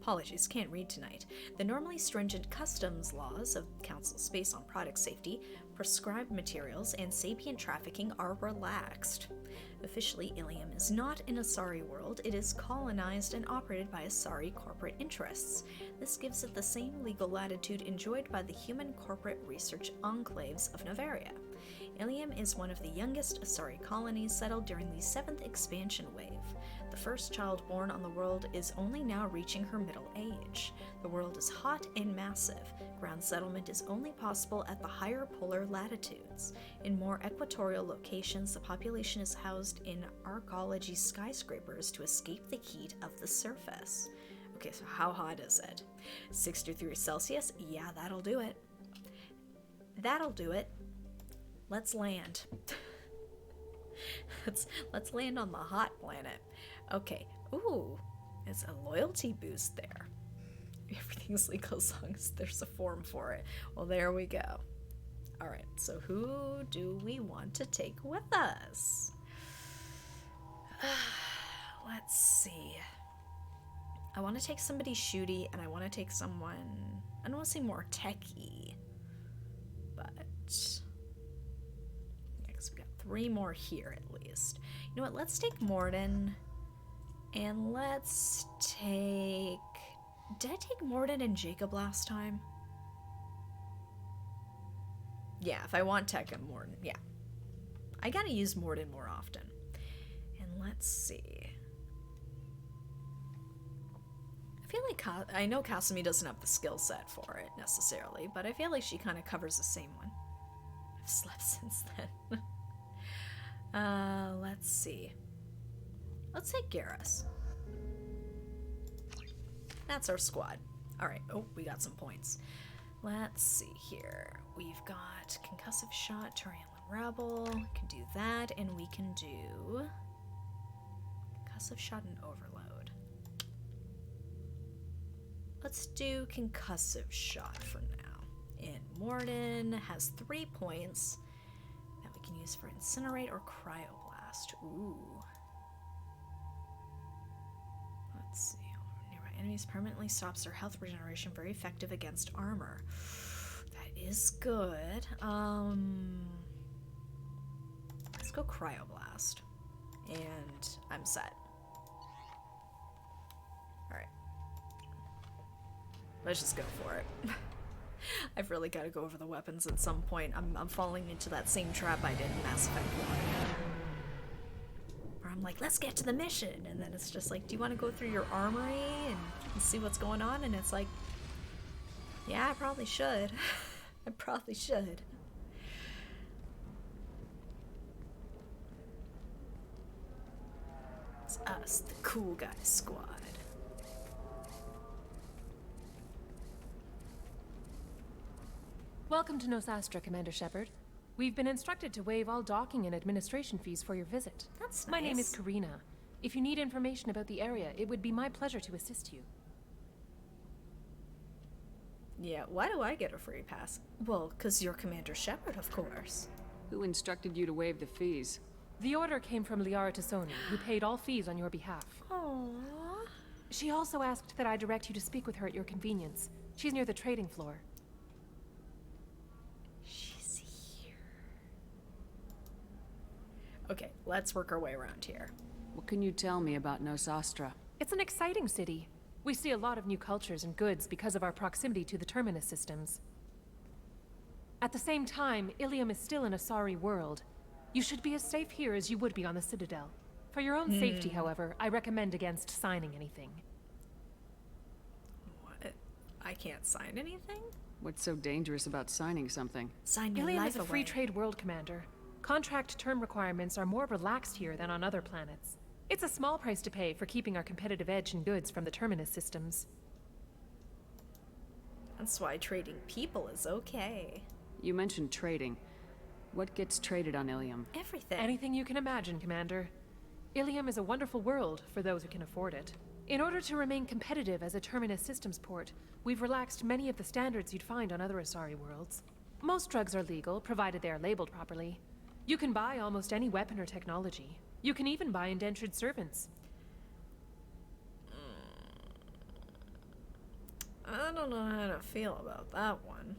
Apologies, can't read tonight. The normally stringent customs laws of Council space on product safety, prescribed materials, and sapient trafficking are relaxed. Officially, Ilium is not an Asari world. It is colonized and operated by Asari corporate interests. This gives it the same legal latitude enjoyed by the human corporate research enclaves of Novaria. Ilium is one of the youngest Asari colonies settled during the 7th expansion wave. The first child born on the world is only now reaching her middle age. The world is hot and massive. Ground settlement is only possible at the higher polar latitudes. In more equatorial locations, the population is housed in arcology skyscrapers to escape the heat of the surface. Okay, so how hot is it? 63 Celsius? Yeah, that'll do it. That'll do it. Let's land. Let's land on the hot planet. Okay. Ooh, it's a loyalty boost there. Everything's legal as long as there's a form for it. Well, there we go. Alright, so who do we want to take with us? Let's see. I want to take somebody shooty, and I want to take someone... I don't want to say more techy. But... yeah, because we got 3 more here at least. You know what? Let's take Morden. And let's take... Did I take Morden and Jacob last time? Yeah, if I want tech and Morden, yeah. I gotta use Morden more often. And let's see. I feel like I know Kasumi doesn't have the skill set for it necessarily, but I feel like she kind of covers the same one. I've slept since then. Let's see. Let's take Garrus. That's our squad. Alright, oh, we got some points. Let's see here. We've got Concussive Shot, Turian Rebel. We can do that, and we can do Concussive Shot and Overload. Let's do Concussive Shot for now. And Morden has 3 points that we can use for Incinerate or Cryoblast. Ooh. Let's see. Nearby enemies permanently stops their health regeneration. Very effective against armor. That is good. Let's go Cryoblast. And I'm set. Alright. Let's just go for it. I've really got to go over the weapons at some point. I'm falling into that same trap I did in Mass Effect 1. Where I'm like, let's get to the mission. And then it's just like, do you want to go through your armory and see what's going on? And it's like, yeah, I probably should. I probably should. It's us, the cool guy squad. Welcome to Nosastra, Commander Shepard. We've been instructed to waive all docking and administration fees for your visit. That's My name is nice. Karina. If you need information about the area, it would be my pleasure to assist you. Yeah, why do I get a free pass? Well, because you're Commander Shepard, of course. Who instructed you to waive the fees? The order came from Liara Tassoni, who paid all fees on your behalf. Aww. She also asked that I direct you to speak with her at your convenience. She's near the trading floor. She's here. Okay, let's work our way around here. What can you tell me about Nosastra? It's an exciting city. We see a lot of new cultures and goods because of our proximity to the Terminus systems. At the same time, Ilium is still an Asari world. You should be as safe here as you would be on the Citadel. For your own safety, however, I recommend against signing anything. What? I can't sign anything? What's so dangerous about signing something? Sign your Ilium life is a away. free trade world, Commander. Contract term requirements are more relaxed here than on other planets. It's a small price to pay for keeping our competitive edge in goods from the Terminus systems. That's why trading people is okay. You mentioned trading. What gets traded on Ilium? Everything. Anything you can imagine, Commander. Ilium is a wonderful world for those who can afford it. In order to remain competitive as a Terminus systems port, we've relaxed many of the standards you'd find on other Asari worlds. Most drugs are legal, provided they are labeled properly. You can buy almost any weapon or technology. You can even buy indentured servants. I don't know how to feel about that one.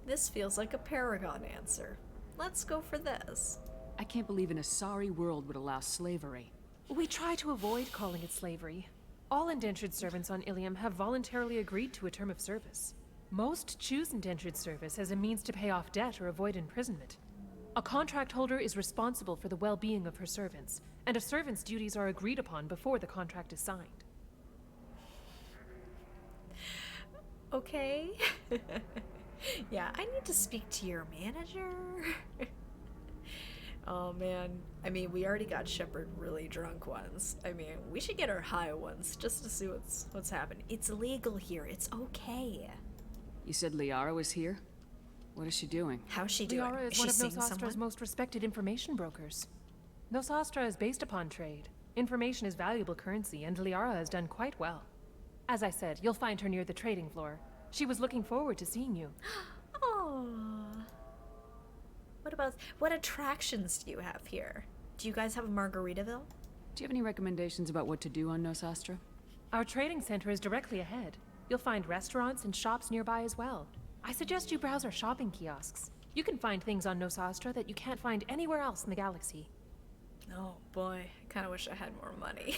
This feels like a Paragon answer. Let's go for this. I can't believe an Asari world would allow slavery. We try to avoid calling it slavery. All indentured servants on Ilium have voluntarily agreed to a term of service. Most choose indentured service as a means to pay off debt or avoid imprisonment. A contract holder is responsible for the well-being of her servants, and a servant's duties are agreed upon before the contract is signed. Okay. Yeah, I need to speak to your manager. Oh man. I mean, we already got Shepard really drunk once. I mean, we should get her high once just to see what's happening. It's legal here. It's okay. You said Liara was here? What is she doing? How's she doing? Liara is she one of seeing Nosastra's someone? most respected information brokers. Nosastra is based upon trade. Information is valuable currency, and Liara has done quite well. As I said, you'll find her near the trading floor. She was looking forward to seeing you. Oh. What attractions do you have here? Do you guys have a Margaritaville? Do you have any recommendations about what to do on Nosastra? Our trading center is directly ahead. You'll find restaurants and shops nearby as well. I suggest you browse our shopping kiosks. You can find things on Nosastra that you can't find anywhere else in the galaxy. Oh boy, I kind of wish I had more money.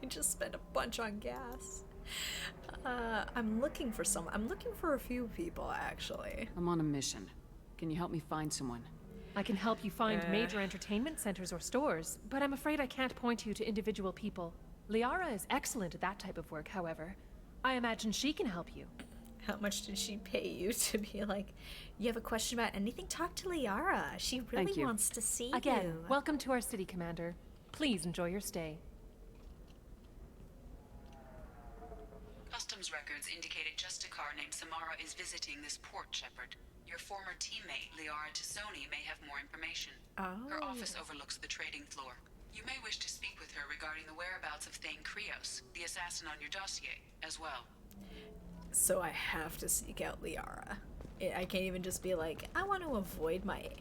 I just spent a bunch on gas. I'm looking for a few people, actually. I'm on a mission. Can you help me find someone? I can help you find major entertainment centers or stores, but I'm afraid I can't point you to individual people. Liara is excellent at that type of work, however. I imagine she can help you. How much did she pay you to be like, you have a question about anything? Talk to Liara. She really wants to see you. Again, welcome to our city, Commander. Please enjoy your stay. Customs records indicated just a car named Samara is visiting this port, Shepard. Your former teammate, Liara Tassoni, may have more information. Her office overlooks the trading floor. You may wish to speak with her regarding the whereabouts of Thane Krios, the assassin on your dossier, as well. So I have to seek out Liara. I can't even just be like, I want to avoid my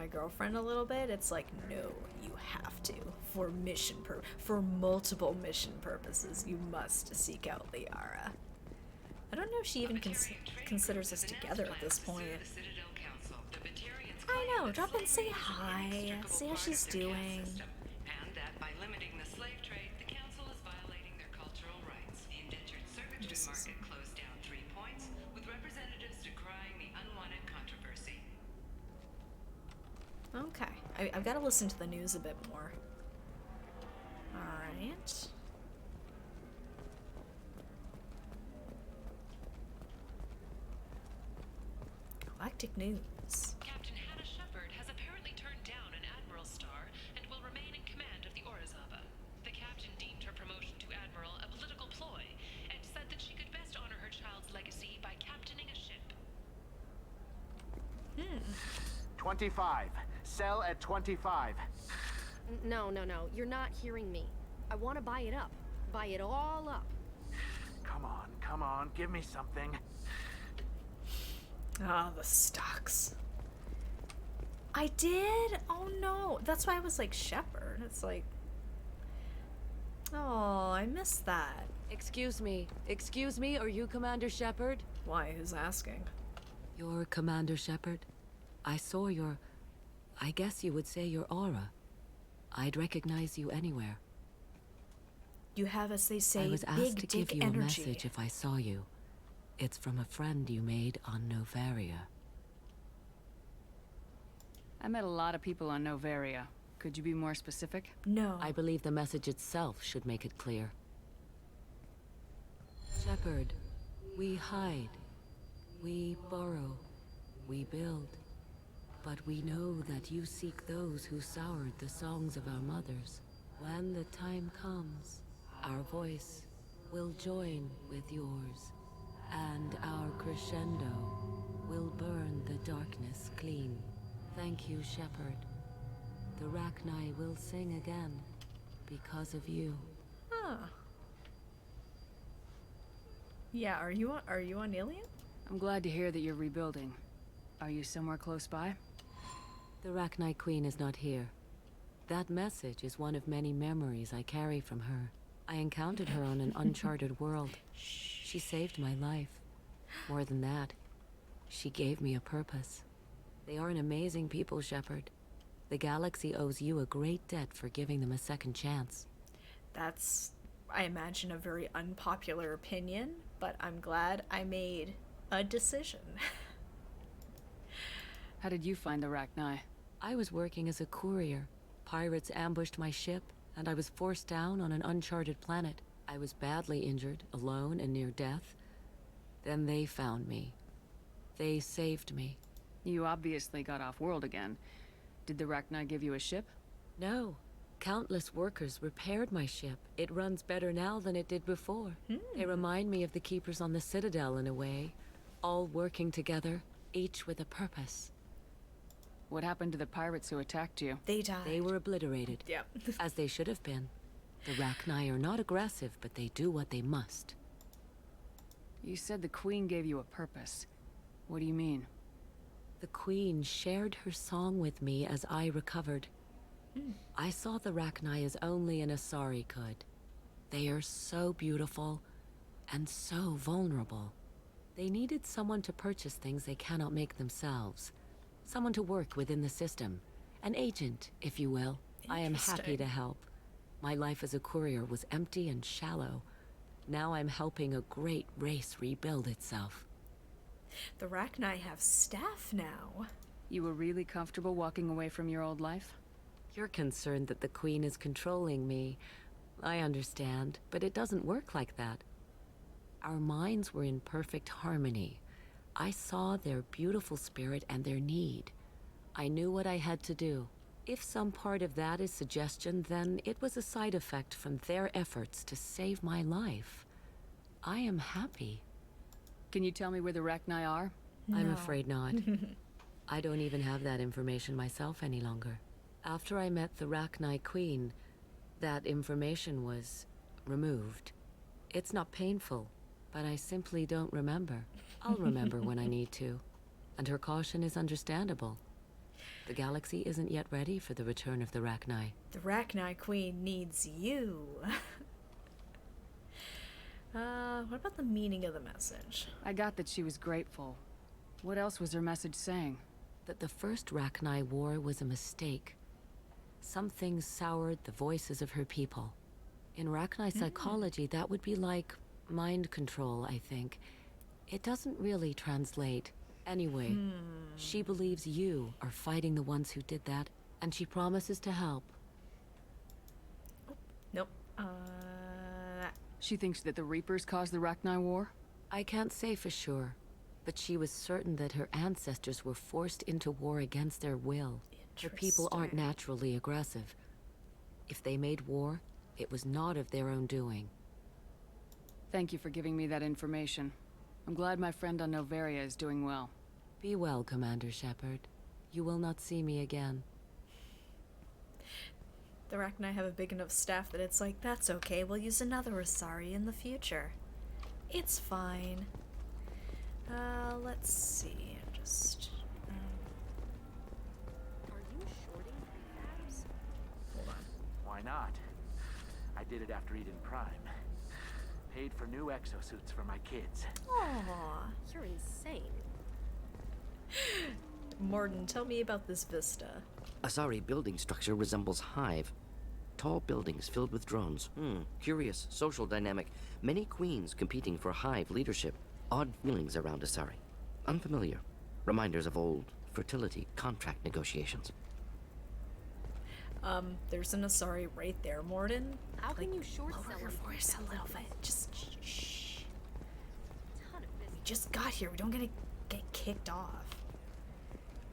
girlfriend a little bit. It's like, no, you have to. For multiple mission purposes, you must seek out Liara. I don't know if she even considers us together at this point. I know, drop in, say hi, see how she's doing. And that by limiting the slave trade, the council is violating their cultural rights. The indentured servitude market closed down 3 points, with representatives decrying the unwanted controversy. Okay, I've got to listen to the news a bit more. Alright. Galactic news. Captain Hannah Shepard has apparently turned down an Admiral star and will remain in command of the Orizaba. The captain deemed her promotion to Admiral a political ploy and said that she could best honor her child's legacy by captaining a ship. 25. Sell at 25. No. You're not hearing me. I want to buy it up. Buy it all up. Come on. Give me something. Ah, the stocks. I did? Oh no. That's why I was like, Shepard. It's like... Oh, I missed that. Excuse me, are you Commander Shepard? Why, who's asking? You're Commander Shepard? I saw your... I guess you would say your aura. I'd recognize you anywhere. You have, as they say, I was asked big to dick give you energy. a message if I saw you. It's from a friend you made on Novaria. I met a lot of people on Novaria. Could you be more specific? No. I believe the message itself should make it clear. Shepard, we hide. We borrow. We build. But we know that you seek those who soured the songs of our mothers. When the time comes, our voice will join with yours. And our crescendo will burn the darkness clean. Thank you, Shepard. The Rachni will sing again because of you. Huh. Yeah, are you on Ilium? I'm glad to hear that you're rebuilding. Are you somewhere close by? The Rachni Queen is not here. That message is one of many memories I carry from her. I encountered her on an uncharted world. She saved my life. More than that, she gave me a purpose. They are an amazing people, Shepard. The galaxy owes you a great debt for giving them a second chance. That's, I imagine, a very unpopular opinion, but I'm glad I made a decision. How did you find the Rachni? I was working as a courier. Pirates ambushed my ship, and I was forced down on an uncharted planet. I was badly injured, alone and near death. Then they found me. They saved me. You obviously got off-world again. Did the Rachni give you a ship? No. Countless workers repaired my ship. It runs better now than it did before. They remind me of the Keepers on the Citadel in a way. All working together, each with a purpose. What happened to the pirates who attacked you? They died. They were obliterated. Yep. As they should have been. The Rachni are not aggressive, but they do what they must. You said the Queen gave you a purpose. What do you mean? The Queen shared her song with me as I recovered. I saw the Rachni as only an Asari could. They are so beautiful and so vulnerable. They needed someone to purchase things they cannot make themselves. Someone to work within the system. An agent, if you will. I am happy to help. My life as a courier was empty and shallow. Now I'm helping a great race rebuild itself. The Rachni have staff now. You were really comfortable walking away from your old life? You're concerned that the Queen is controlling me. I understand, but it doesn't work like that. Our minds were in perfect harmony. I saw their beautiful spirit and their need. I knew what I had to do. If some part of that is suggestion, then it was a side effect from their efforts to save my life. I am happy. Can you tell me where the Rachni are? I'm afraid not. I don't even have that information myself any longer. After I met the Rachni Queen, that information was removed. It's not painful, but I simply don't remember. I'll remember when I need to. And her caution is understandable. The galaxy isn't yet ready for the return of the Rachni. The Rachni Queen needs you. What about the meaning of the message? I got that she was grateful. What else was her message saying? That the first Rachni war was a mistake. Some things soured the voices of her people. In Rachni psychology, that would be like mind control, I think. It doesn't really translate. Anyway, she believes you are fighting the ones who did that, and she promises to help. Nope. She thinks that the Reapers caused the Rachni War? I can't say for sure, but she was certain that her ancestors were forced into war against their will. Her people aren't naturally aggressive. If they made war, it was not of their own doing. Thank you for giving me that information. I'm glad my friend on Noveria is doing well. Be well, Commander Shepard. You will not see me again. The Rachni have a big enough staff that it's like, that's okay, we'll use another Asari in the future. It's fine. Let's see, just... Are you shorting prefabs? Hold on. Why not? I did it after Eden Prime. Paid for new exosuits for my kids. Aw, you're insane. Morden, tell me about this vista. Asari building structure resembles Hive. Tall buildings filled with drones. Curious social dynamic. Many queens competing for Hive leadership. Odd feelings around Asari. Unfamiliar. Reminders of old fertility contract negotiations. There's an Asari right there, Morden. How can you short lower sell your anything voice that a little was bit. Just shh. ton of business? We just got here. We don't get kicked off.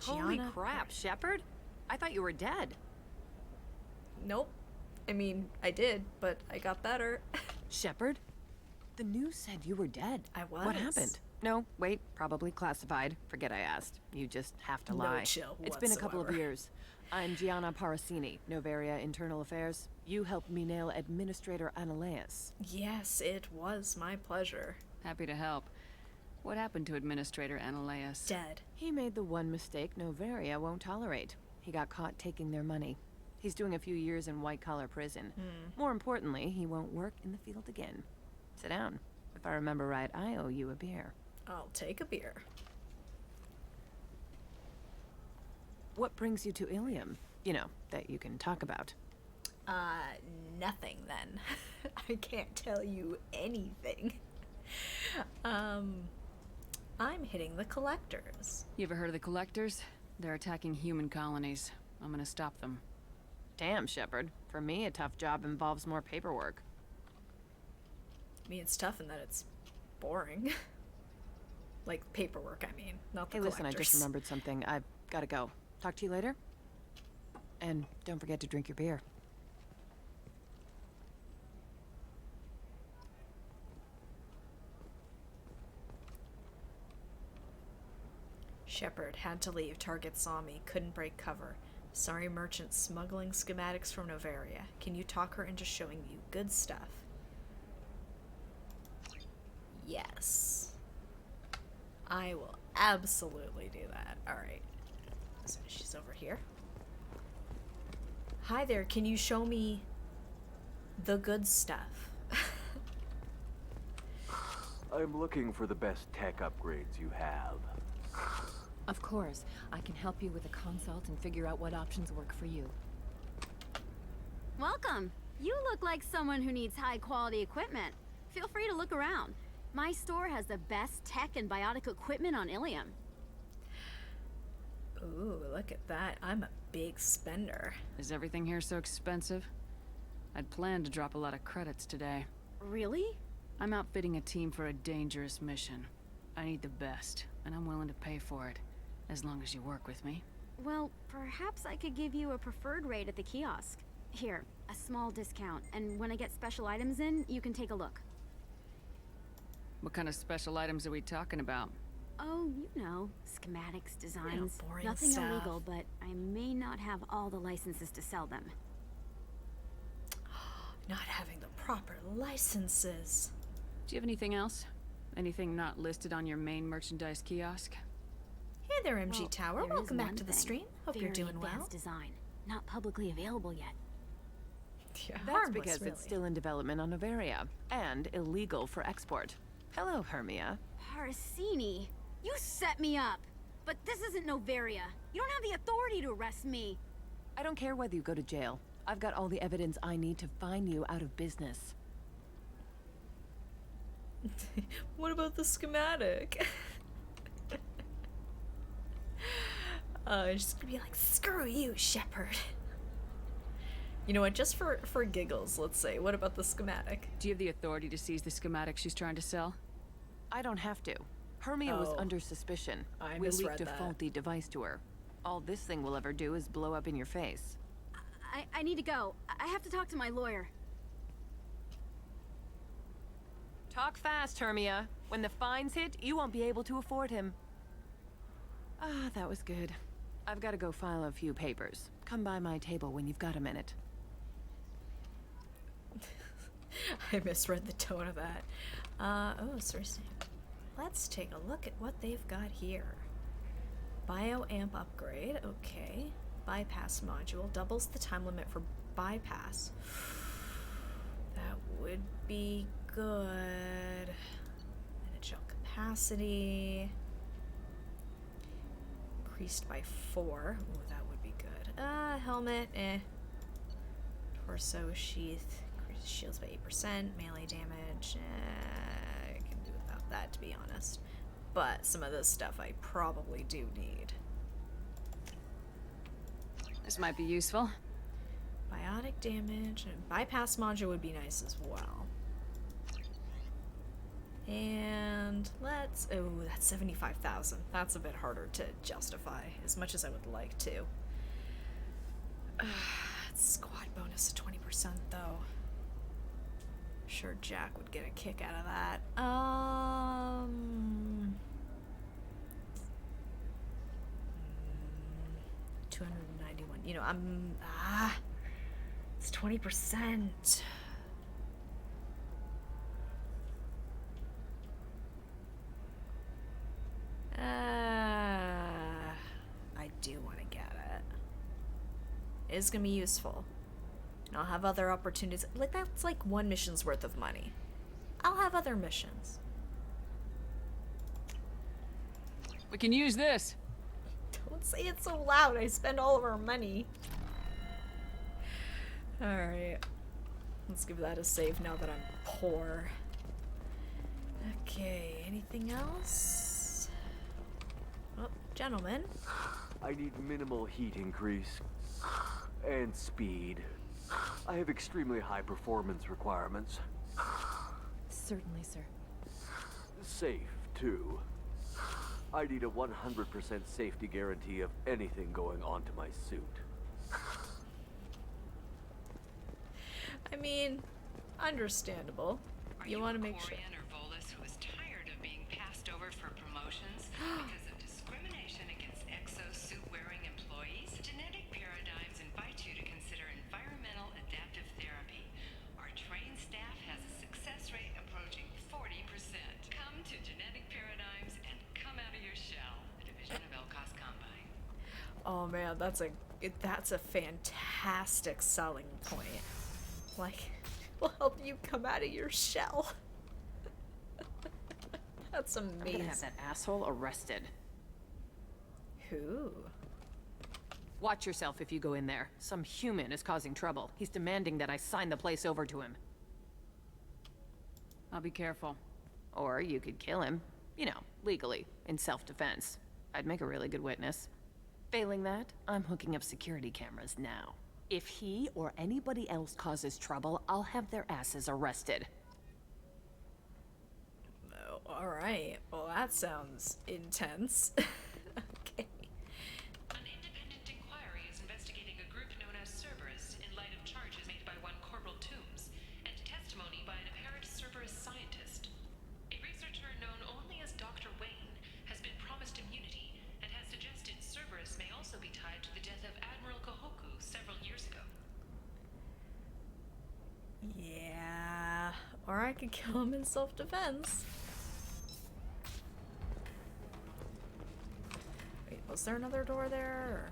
Holy Gianna? crap, Shepard! I thought you were dead. Nope. I mean, I did, but I got better. Shepard? The news said you were dead. I was. What happened? No, wait, probably classified. Forget I asked. You just have to No lie. chill It's been a couple of whatsoever. years. I'm Gianna Parasini, Noveria Internal Affairs. You helped me nail Administrator Analeas. Yes, it was my pleasure. Happy to help. What happened to Administrator Analeas? Dead. He made the one mistake Noveria won't tolerate. He got caught taking their money. He's doing a few years in white-collar prison. More importantly, he won't work in the field again. Sit down. If I remember right, I owe you a beer. I'll take a beer. What brings you to Ilium? You know, that you can talk about. Nothing then. I can't tell you anything. I'm hitting the collectors. You ever heard of the Collectors? They're attacking human colonies. I'm gonna stop them. Damn, Shepard. For me, a tough job involves more paperwork. I mean, it's tough in that it's boring. Like, paperwork, I mean, not the Hey, listen, I collectors. just remembered something. I've gotta go. Talk to you later. And don't forget to drink your beer. Shepard had to leave. Target saw me. Couldn't break cover. Sorry, merchant smuggling schematics from Noveria. Can you talk her into showing you good stuff? Yes. I will absolutely do that. Alright. So she's over here. Hi there, can you show me the good stuff? I'm looking for the best tech upgrades you have. Of course. I can help you with a consult and figure out what options work for you. Welcome. You look like someone who needs high-quality equipment. Feel free to look around. My store has the best tech and biotic equipment on Ilium. Ooh, look at that. I'm a big spender. Is everything here so expensive? I'd planned to drop a lot of credits today. Really? I'm outfitting a team for a dangerous mission. I need the best, and I'm willing to pay for it, as long as you work with me. Well, perhaps I could give you a preferred rate at the kiosk. Here, a small discount, and when I get special items in, you can take a look. What kind of special items are we talking about? Oh, you know, schematics, designs, boring nothing stuff. illegal, but I may not have all the licenses to sell them. Not having the proper licenses. Do you have anything else? Anything not listed on your main merchandise kiosk? Hey there, MG Well, Tower. there Welcome is back one to the thing. stream. Hope you're Very doing well. advanced design, not publicly available yet. Yeah, That's harmless, because really. it's still in development on Noveria, and illegal for export. Hello, Hermia. Parsini, you set me up! But this isn't Noveria. You don't have the authority to arrest me. I don't care whether you go to jail. I've got all the evidence I need to find you out of business. What about the schematic? She's gonna be like, screw you, Shepard. You know what, just for giggles, let's say, what about the schematic? Do you have the authority to seize the schematic she's trying to sell? I don't have to. Hermia was under suspicion. I We misread leaked a that. faulty device to her. All this thing will ever do is blow up in your face. I need to go. I have to talk to my lawyer. Talk fast, Hermia. When the fines hit, you won't be able to afford him. Ah, that was good. I've got to go file a few papers. Come by my table when you've got a minute. I misread the tone of that. Oh, seriously. Let's take a look at what they've got here. Bioamp upgrade, okay. Bypass module, doubles the time limit for bypass. That would be good. NHL capacity. Increased by 4. Ooh, that would be good. Helmet, eh. Torso sheath. Increases shields by 8%. Melee damage, I can do without that, to be honest. But some of this stuff I probably do need. This might be useful. Biotic damage and bypass module would be nice as well. And let's... Oh, that's 75,000. That's a bit harder to justify, as much as I would like to. Squad bonus of 20% though. I'm sure Jack would get a kick out of that. 291. You know, it's 20%. I do want to get it. It is going to be useful. And I'll have other opportunities. Like, that's like one mission's worth of money. I'll have other missions. We can use this. Don't say it so loud. I spend all of our money. Alright. Let's give that a save now that I'm poor. Okay, anything else? Oh, gentlemen. I need minimal heat increase. And speed. I have extremely high performance requirements. Certainly, sir. Safe, too. I need a 100% safety guarantee of anything going onto my suit. I mean, understandable. You want to make sure. Or Volus who is tired of being passed over for promotions because of discrimination against exosuit-wearing employees? Genetic Paradigms invite you to consider environmental adaptive therapy. Our trained staff has a success rate approaching 40%. Come to Genetic Paradigms and come out man, that's a fantastic selling point. Like, will help you come out of your shell. That's amazing. I'm gonna have that asshole arrested. Who? Watch yourself if you go in there. Some human is causing trouble. He's demanding that I sign the place over to him. I'll be careful. Or you could kill him. You know, legally, in self-defense. I'd make a really good witness. Failing that, I'm hooking up security cameras now. If he or anybody else causes trouble, I'll have their asses arrested. Oh, alright. Well, that sounds intense. Okay. An independent inquiry is investigating a group known as Cerberus in light of charges made by one Corporal Toombs and testimony by an apparent Cerberus scientist. A researcher known only as Dr. Wayne has been promised immunity and has suggested Cerberus may also be tied to the death of Admiral Kohoku several years ago. Yeah. Or I could kill him in self-defense. Wait, was there another door there? Or...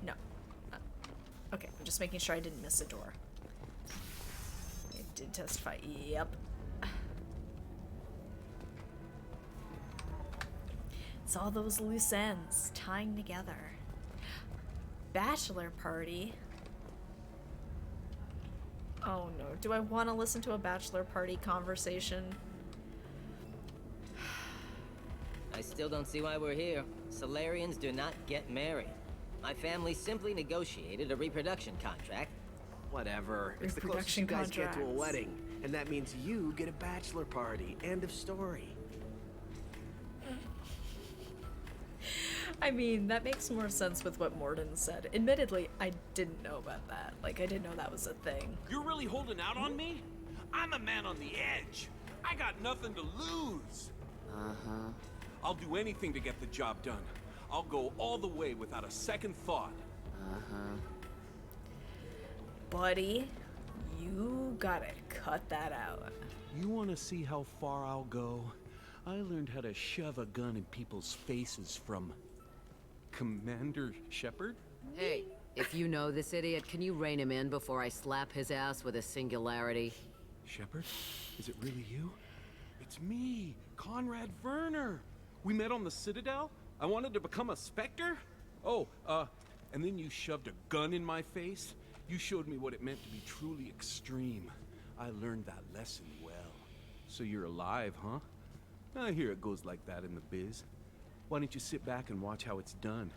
No. Okay, I'm just making sure I didn't miss a door. It did testify. Yep. It's all those loose ends tying together. Bachelor party. Oh no, do I want to listen to a bachelor party conversation? I still don't see why we're here. Solarians do not get married. My family simply negotiated a reproduction contract. Whatever. It's the closest you guys get to a wedding. And that means you get a bachelor party. End of story. I mean, that makes more sense with what Morden said. Admittedly, I didn't know about that. Like, I didn't know that was a thing. You're really holding out on me? I'm a man on the edge. I got nothing to lose. Uh-huh. I'll do anything to get the job done. I'll go all the way without a second thought. Uh-huh. Buddy, you gotta cut that out. You want to see how far I'll go? I learned how to shove a gun in people's faces from Commander Shepard? Hey, if you know this idiot, can you rein him in before I slap his ass with a singularity? Shepard? Is it really you? It's me, Conrad Verner. We met on the Citadel. I wanted to become a Spectre. Oh, and then you shoved a gun in my face. You showed me what it meant to be truly extreme. I learned that lesson well. So you're alive, huh? I hear it goes like that in the biz. Why don't you sit back and watch how it's done?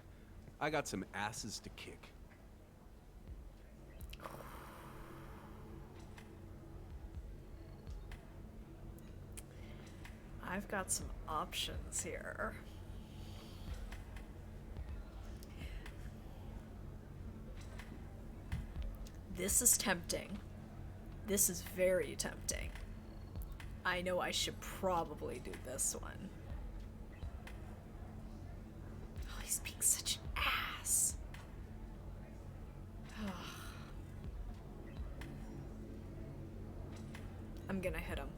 I got some asses to kick. I've got some options here. This is tempting. This is very tempting. I know I should probably do this one. Oh, he's being such an ass. I'm gonna hit him.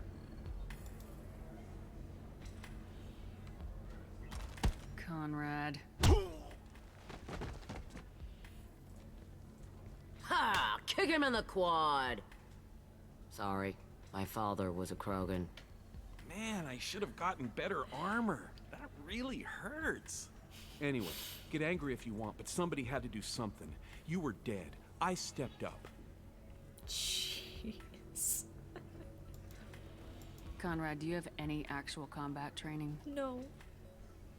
Conrad. Ha! Kick him in the quad! Sorry, my father was a Krogan. Man, I should have gotten better armor. That really hurts. Anyway, get angry if you want, but somebody had to do something. You were dead. I stepped up. Jeez. Conrad, do you have any actual combat training? No.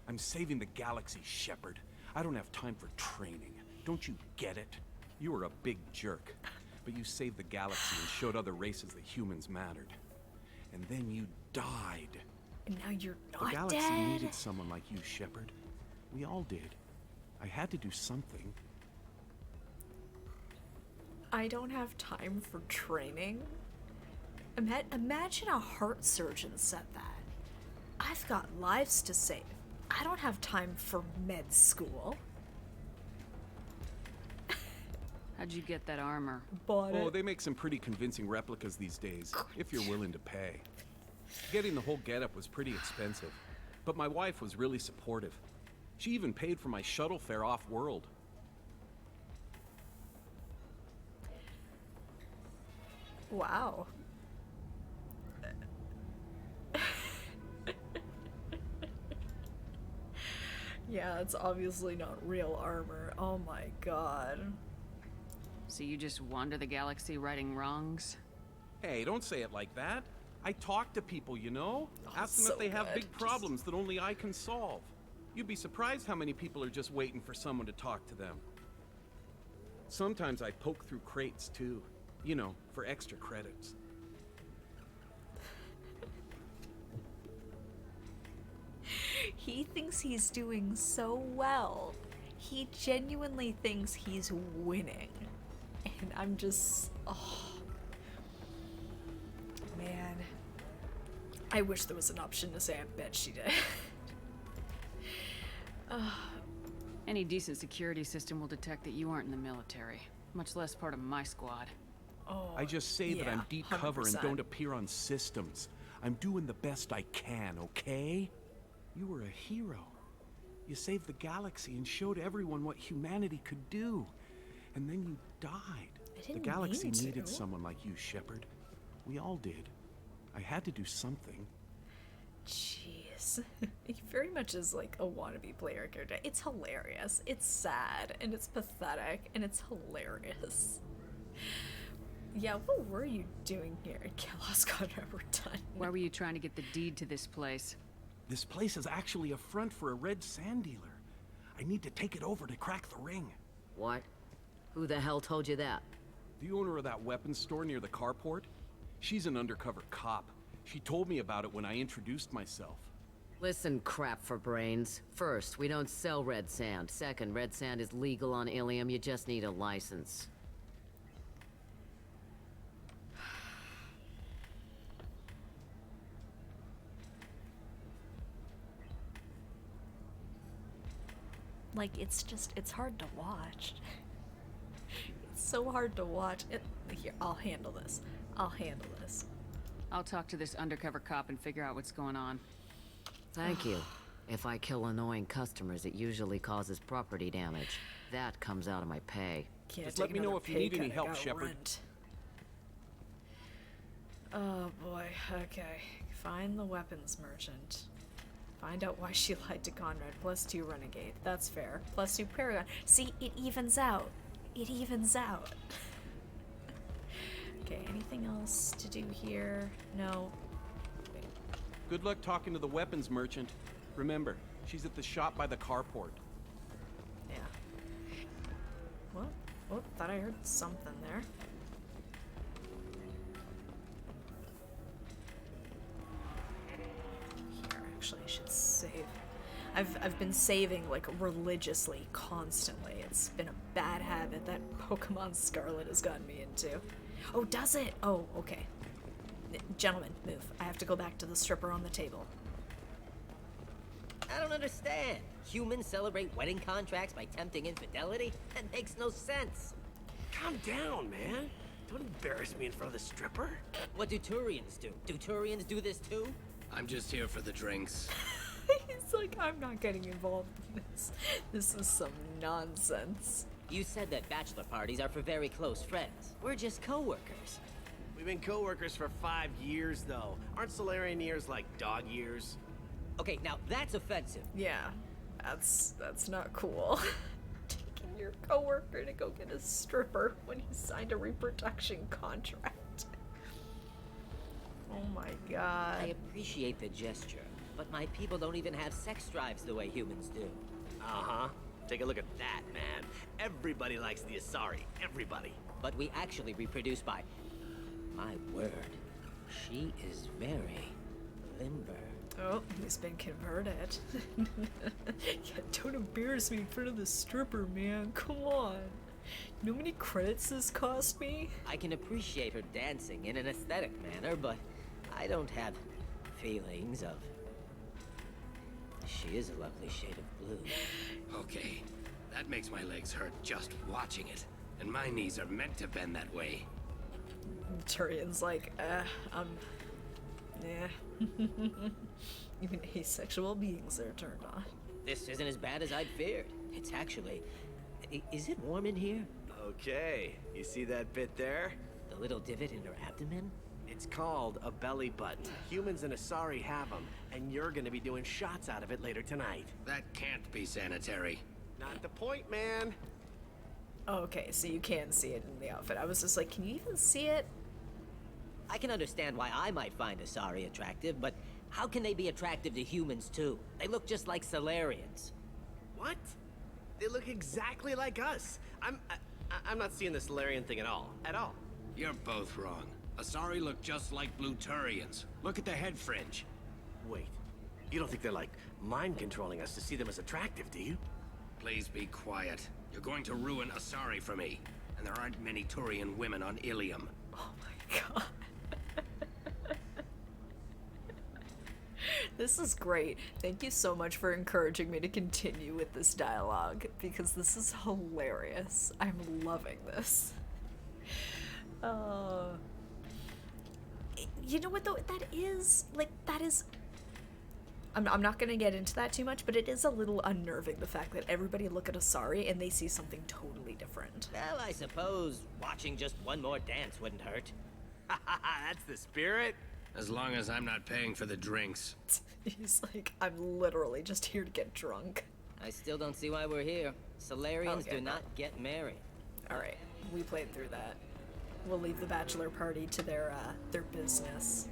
I'm saving the galaxy, Shepard. I don't have time for training. Don't you get it? You were a big jerk, but you saved the galaxy and showed other races that humans mattered. And then you died. And now you're not dead. The galaxy dead. needed someone like you, Shepard. We all did. I had to do something. I don't have time for training. Imagine a heart surgeon said that. I've got lives to save. I don't have time for med school. How'd you get that armor? Bought it. Oh, they make some pretty convincing replicas these days, if you're willing to pay. Getting the whole getup was pretty expensive, but my wife was really supportive. She even paid for my shuttle fare off-world. Wow. Yeah, it's obviously not real armor. Oh my god. So you just wander the galaxy righting wrongs? Hey, don't say it like that. I talk to people, you know? Ask them so if they have good. big problems that only I can solve. You'd be surprised how many people are just waiting for someone to talk to them. Sometimes I poke through crates, too. You know, for extra credits. He thinks he's doing so well. He genuinely thinks he's winning. And I'm just... oh. Man. I wish there was an option to say I bet she did. Any decent security system will detect that you aren't in the military, much less part of my squad. Oh, I just say that I'm deep cover and 100%. don't appear on systems. I'm doing the best I can, okay? You were a hero. You saved the galaxy and showed everyone what humanity could do. And then you died. The galaxy mean to. needed someone like you, Shepard. We all did. I had to do something. Jeez. He very much is like a wannabe player character. It's hilarious. It's sad and it's pathetic and it's hilarious. Yeah, what were you doing here? Kalos, Conrad, we're done. Why were you trying to get the deed to this place? This place is actually a front for a red sand dealer. I need to take it over to crack the ring. What? Who the hell told you that? The owner of that weapons store near the carport? She's an undercover cop. She told me about it when I introduced myself. Listen, crap for brains. First, we don't sell red sand. Second, red sand is legal on Ilium. You just need a license. Like, it's hard to watch. It's so hard to watch. Here, I'll handle this. I'll talk to this undercover cop and figure out what's going on. Thank you. If I kill annoying customers, it usually causes property damage. That comes out of my pay. Just let me know if you need any help, Shepard. Oh boy, okay. Find the weapons merchant. Find out why she lied to Conrad. +2 renegade. That's fair. +2 paragon. See, it evens out. It evens out. Okay, anything else to do here? No. Wait. Good luck talking to the weapons merchant. Remember, she's at the shop by the carport. Yeah. What? Oh, thought I heard something there. Here, actually, I should save. I've been saving, like, religiously, constantly. It's been a bad habit that Pokemon Scarlet has gotten me into. Oh, does it? Oh, okay. Gentlemen, move. I have to go back to the stripper on the table. I don't understand. Humans celebrate wedding contracts by tempting infidelity? That makes no sense. Calm down, man. Don't embarrass me in front of the stripper. What do Turians do? Do Turians do this too? I'm just here for the drinks. He's like, I'm not getting involved in this. This is some nonsense. You said that bachelor parties are for very close friends. We're just co-workers. We've been co-workers for 5 years, though. Aren't Solarian years like dog years? Okay, now that's offensive. Yeah, that's not cool. Taking your coworker to go get a stripper when he signed a reproduction contract. Oh my god. I appreciate the gesture, but my people don't even have sex drives the way humans do. Uh-huh. Take a look at that, man. Everybody likes the Asari. Everybody. But we actually reproduce by... My word. She is very limber. Oh, he's been converted. Yeah, don't embarrass me in front of the stripper, man. Come on. You know how many credits this cost me? I can appreciate her dancing in an aesthetic manner, but I don't have feelings of... She is a lovely shade of blue. Okay. That makes my legs hurt just watching it. And my knees are meant to bend that way. Turian's like, yeah. Even asexual beings are turned on. This isn't as bad as I'd feared. It's actually... Is it warm in here? Okay. You see that bit there? The little divot in her abdomen? It's called a belly button. Humans and Asari have them, and you're gonna be doing shots out of it later tonight. That can't be sanitary. Not the point, man. Okay, so you can see it in the outfit. I was just like, can you even see it? I can understand why I might find Asari attractive, but how can they be attractive to humans too? They look just like Solarians. What? They look exactly like us. I'm not seeing the Solarian thing at all. At all. You're both wrong. Asari look just like Blue-Turians. Look at the head fringe. Wait. You don't think they're like mind controlling us to see them as attractive, do you? Please be quiet. You're going to ruin Asari for me. And there aren't many Turian women on Ilium. Oh my god. This is great. Thank you so much for encouraging me to continue with this dialogue, because this is hilarious. I'm loving this. You know what though? That is, I'm not gonna get into that too much, but it is a little unnerving, the fact that everybody look at Asari and they see something totally different. Well, I suppose watching just one more dance wouldn't hurt. That's the spirit. As long as I'm not paying for the drinks. He's like, I'm literally just here to get drunk. I still don't see why we're here. Solarians Okay, do not get married. Alright, we played through that. We'll leave the bachelor party to their business.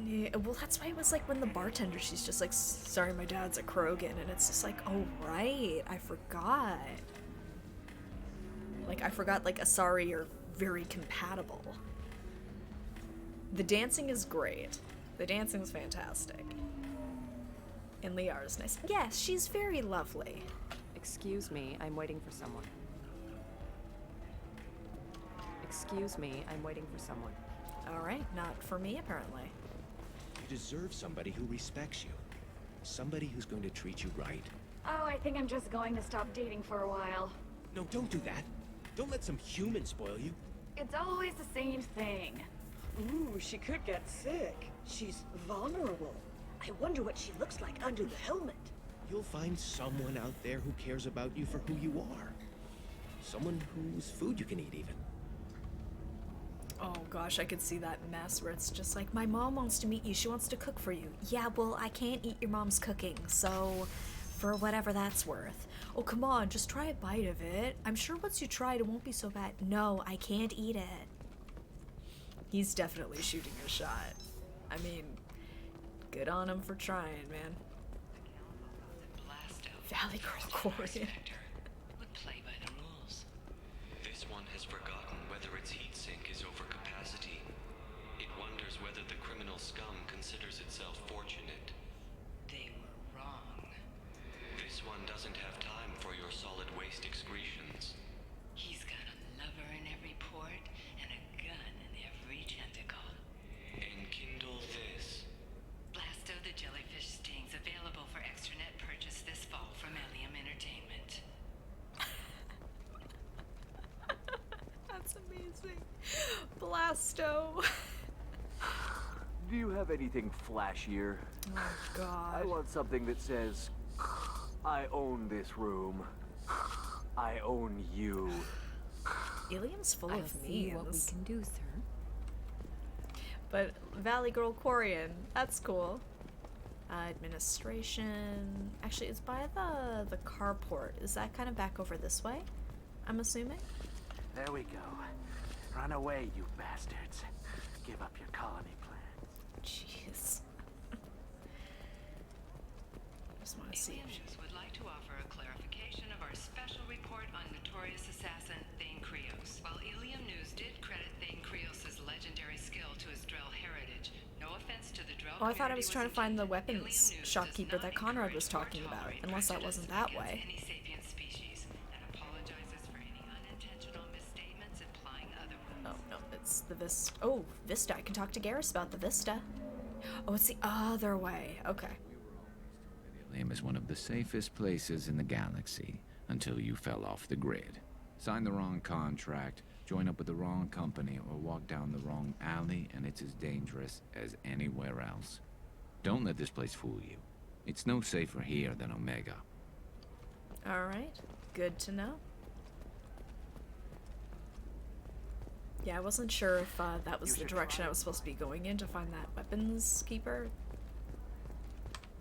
Yeah, well, that's why it was like when the bartender, she's just like, sorry, my dad's a Krogan, and it's just like, oh, right, I forgot. Like, I forgot, like, Asari are very compatible. The dancing is great. The dancing is fantastic. And Liara's nice. Yes, she's very lovely. Excuse me, I'm waiting for someone. Excuse me, I'm waiting for someone. Alright, not for me, apparently. You deserve somebody who respects you. Somebody who's going to treat you right. Oh, I think I'm just going to stop dating for a while. No, don't do that. Don't let some human spoil you. It's always the same thing. Ooh, she could get sick. She's vulnerable. I wonder what she looks like under the helmet. You'll find someone out there who cares about you for who you are. Someone whose food you can eat, even. Oh gosh, I could see that mess where it's just like, my mom wants to meet you, she wants to cook for you. Yeah, well, I can't eat your mom's cooking, so for whatever that's worth. Oh, come on, just try a bite of it. I'm sure once you try it, it won't be so bad. No, I can't eat it. He's definitely shooting a shot. I mean, good on him for trying, man. Valley Girl Corey. Would play by the rules. This one has forgotten whether its heat sink is over capacity. It wonders whether the criminal scum considers itself fortunate. They were wrong. This one doesn't have time for your solid waste excretions. He's got a lover in every port and a gun in every tentacle. Enkindle this. Blasto the jellyfish stings available for extranet purchase this fall from Ilium Entertainment. That's amazing. Blasto. Do you have anything flashier? Oh god. I want something that says, I own this room. I own you. Ilium's full I of see memes. what we can do, sir. But Valley Girl Quarian, that's cool. Administration. Actually, it's by the carport. Is that kind of back over this way? I'm assuming. There we go. Run away, you bastards. Give up your colony plans. Jeez. Just want to see. Ilium News would like to offer a clarification of our special report on notorious assassin Thane Krios. While Ilium News did credit Thane Krios' legendary skill to his Drell heritage, no offense to the Drell Oh, I thought I was community trying to find the intended. weapons Ilium News shopkeeper does not that Conrad was encourage or talking about, tolerate unless that prejudice wasn't that against way. any sapient species, and apologizes for any unintentional misstatements implying otherwise. Oh no, it's the Vista. I can talk to Garrus about the Vista. Oh, it's the other way. Okay. Ilium is one of the safest places in the galaxy until you fell off the grid. Sign the wrong contract, join up with the wrong company, or walk down the wrong alley, and it's as dangerous as anywhere else. Don't let this place fool you. It's no safer here than Omega. All right. Good to know. Yeah, I wasn't sure if that was the direction I was supposed to be going in to find that weapons keeper.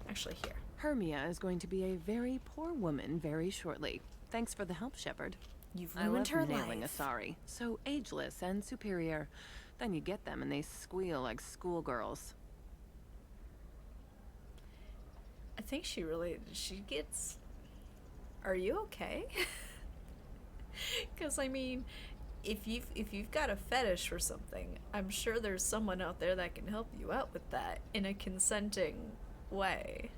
Actually, here. Hermia is going to be a very poor woman very shortly. Thanks for the help, Shepard. You've I ruined her love nailing life. Asari. So ageless and superior. Then you get them and they squeal like schoolgirls. I think she gets... Are you okay? Because, I mean, if you've got a fetish for something, I'm sure there's someone out there that can help you out with that in a consenting way.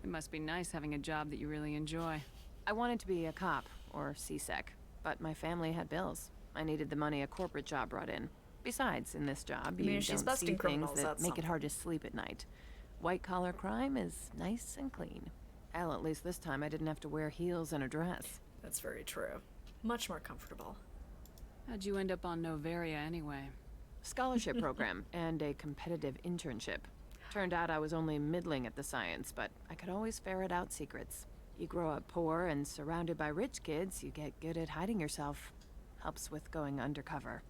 It must be nice having a job that you really enjoy. I wanted to be a cop, or CSEC, but my family had bills. I needed the money a corporate job brought in. Besides, in this job, you she's don't busting see things criminals, that that's make it something. hard to sleep at night. White-collar crime is nice and clean. Hell, at least this time I didn't have to wear heels and a dress. That's very true. Much more comfortable. How'd you end up on Novaria anyway? Scholarship program and a competitive internship. Turned out I was only middling at the science, but I could always ferret out secrets. You grow up poor and surrounded by rich kids, you get good at hiding yourself. Helps with going undercover.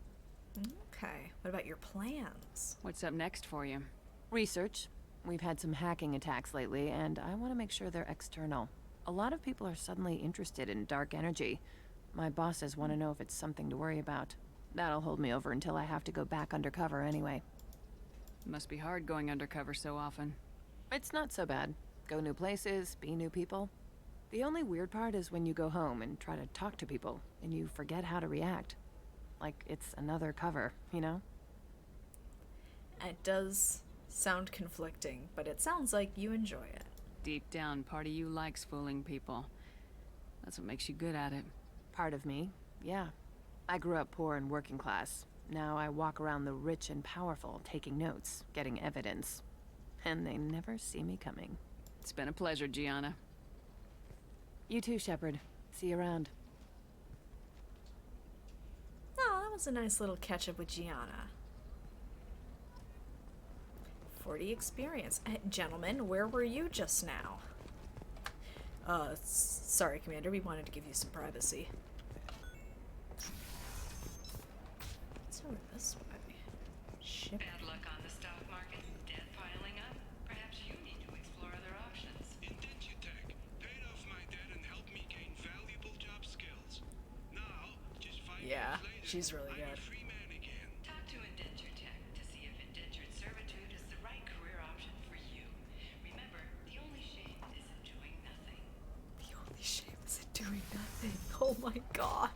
Okay, what about your plans? What's up next for you? Research. We've had some hacking attacks lately, and I want to make sure they're external. A lot of people are suddenly interested in dark energy. My bosses want to know if it's something to worry about. That'll hold me over until I have to go back undercover anyway. Must be hard going undercover so often. It's not so bad. Go new places, be new people. The only weird part is when you go home and try to talk to people, and you forget how to react. Like it's another cover, you know? It does sound conflicting, but it sounds like you enjoy it. Deep down, part of you likes fooling people. That's what makes you good at it. Part of me, yeah. I grew up poor and working class. Now I walk around the rich and powerful, taking notes, getting evidence. And they never see me coming. It's been a pleasure, Gianna. You too, Shepard. See you around. Oh, that was a nice little catch-up with Gianna. 40 experience. Gentlemen, where were you just now? Sorry, Commander, we wanted to give you some privacy. Let's go this way. Ship. Bad luck on the stock market, debt piling up. Perhaps you need to explore other options. Infiltrating paid off my debt and helped me gain valuable job skills. Now, just 5 Yeah, years later, she's really I'm good. a free man again. Talk to Infiltrating to see if indentured servitude is the right career option for you. Remember, the only shame isn't doing nothing. The only shame is it doing nothing. Oh my god.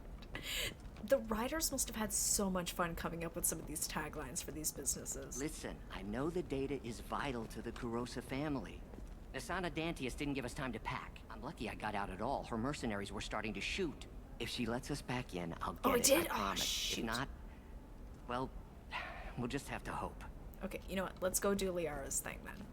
The writers must have had so much fun coming up with some of these taglines for these businesses. Listen, I know the data is vital to the Kurosa family. Asana Dantius didn't give us time to pack. I'm lucky I got out at all. Her mercenaries were starting to shoot. If she lets us back in, I'll get Oh, it did? I promise. Oh, shoot. If not, well, we'll just have to hope. Okay, you know what? Let's go do Liara's thing then.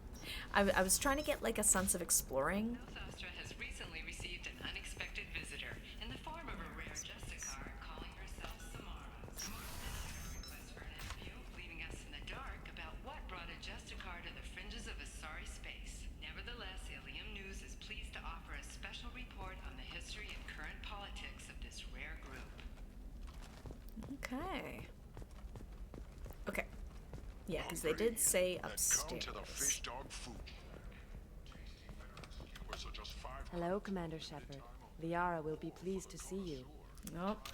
I was trying to get like a sense of exploring. Thostra has recently received an unexpected visitor in the form of a rare Justicar calling herself Samara. Samara denied our request for an interview, leaving us in the dark about what brought a Justicar to the fringes of Asari space. Nevertheless, Ilium News is pleased to offer a special report on the history and current politics of this rare group. Okay. Okay. Yeah, because they did say upstairs. Hello, Commander Shepard. Liara will be pleased to see you. Nope.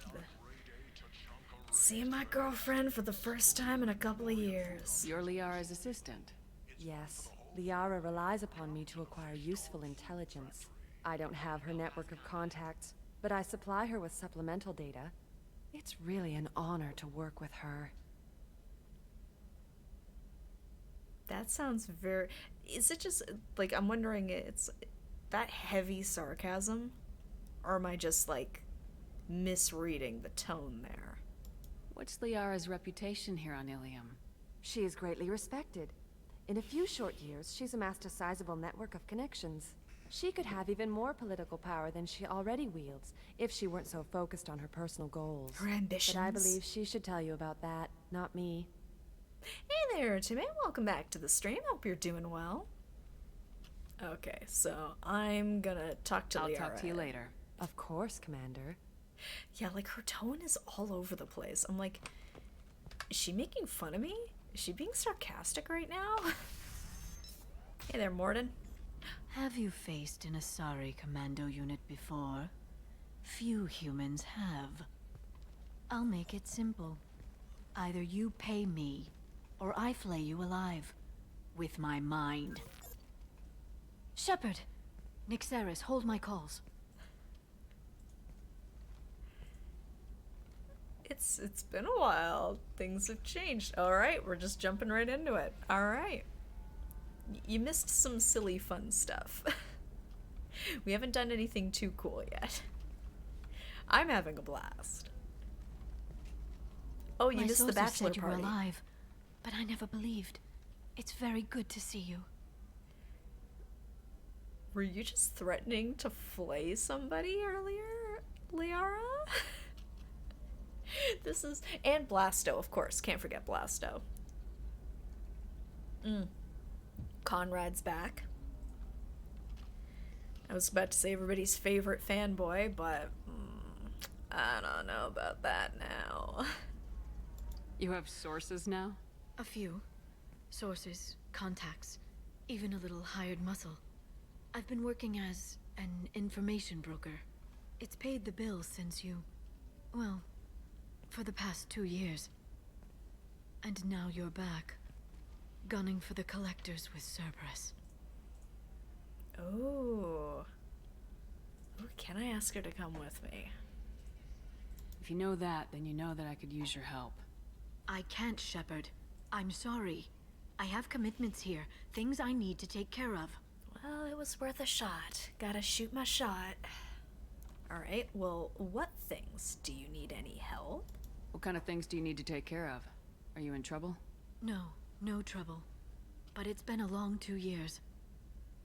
Seeing my girlfriend for the first time in a couple of years. You're Liara's assistant. Yes, Liara relies upon me to acquire useful intelligence. I don't have her network of contacts, but I supply her with supplemental data. It's really an honor to work with her. That sounds very... Is it just, like, I'm wondering, it's that heavy sarcasm? Or am I just, like, misreading the tone there? What's Liara's reputation here on Ilium? She is greatly respected. In a few short years, she's amassed a sizable network of connections. She could have even more political power than she already wields, if she weren't so focused on her personal goals. Her ambitions. But I believe she should tell you about that, not me. Hey there, Timmy. Welcome back to the stream. Hope you're doing well. Okay, so I'm gonna talk to Liara. I'll talk to you later. Of course, Commander. Yeah, like, her tone is all over the place. I'm like, Is she making fun of me? Is she being sarcastic right now? Hey there, Morden. Have you faced an Asari commando unit before? Few humans have. I'll make it simple. Either you pay me, or I flay you alive. With my mind. Shepard! Nixeris, hold my calls. It's been a while. Things have changed. Alright, we're just jumping right into it. Alright. You missed some silly fun stuff. We haven't done anything too cool yet. I'm having a blast. Oh, you missed the Bachelor said you party. were alive, but I never believed. It's very good to see you. Were you just threatening to flay somebody earlier, Liara? This is... And Blasto, of course. Can't forget Blasto. Conrad's back. I was about to say everybody's favorite fanboy, but... I don't know about that now. You have sources now? A few. Sources, contacts, even a little hired muscle. I've been working as an information broker. It's paid the bills since you... well, for the past 2 years. And now you're back, gunning for the collectors with Cerberus. Oh. Ooh, can I ask her to come with me? If you know that, then you know that I could use your help. I can't, Shepard. I'm sorry. I have commitments here, things I need to take care of. Well, it was worth a shot. Gotta shoot my shot. Alright, well, what things? Do you need any help? What kind of things do you need to take care of? Are you in trouble? No, no trouble. But it's been a long 2 years.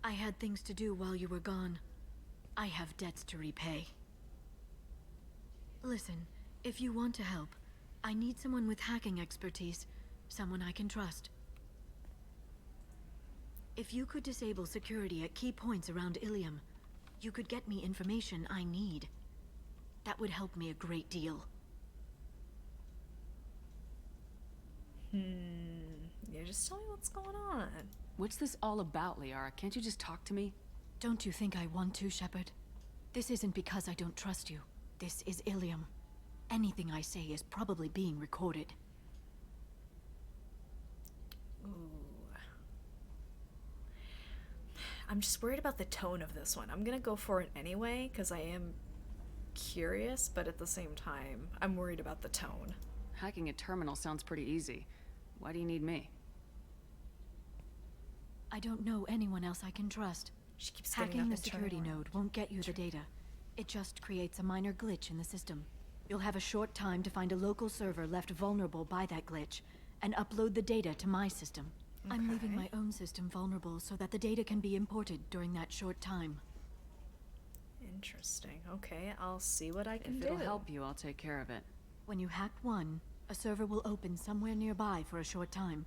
I had things to do while you were gone. I have debts to repay. Listen, if you want to help, I need someone with hacking expertise. Someone I can trust. If you could disable security at key points around Ilium, you could get me information I need. That would help me a great deal. Yeah, just tell me what's going on. What's this all about, Liara? Can't you just talk to me? Don't you think I want to, Shepard? This isn't because I don't trust you. This is Ilium. Anything I say is probably being recorded. Ooh. I'm just worried about the tone of this one. I'm gonna go for it anyway, because I am curious, but at the same time, I'm worried about the tone. Hacking a terminal sounds pretty easy. Why do you need me? I don't know anyone else I can trust. She keeps getting Hacking up the and turning security around. node won't get you the data. It just creates a minor glitch in the system. You'll have a short time to find a local server left vulnerable by that glitch, and upload the data to my system. I'm leaving my own system vulnerable so that the data can be imported during that short time. Interesting. Okay, I'll see what I can do. If it'll help you, I'll take care of it. When you hack one, a server will open somewhere nearby for a short time.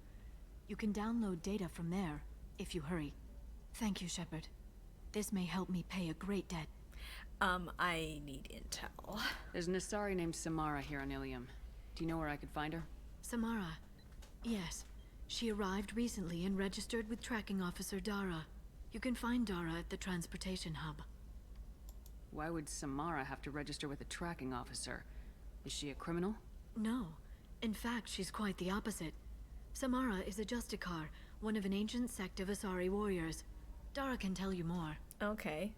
You can download data from there, if you hurry. Thank you, Shepard. This may help me pay a great debt. I need intel. There's an Asari named Samara here on Ilium. Do you know where I could find her? Samara. Yes. She arrived recently and registered with Tracking Officer Dara. You can find Dara at the transportation hub. Why would Samara have to register with a tracking officer? Is she a criminal? No. In fact, she's quite the opposite. Samara is a Justicar, one of an ancient sect of Asari warriors. Dara can tell you more. Okay,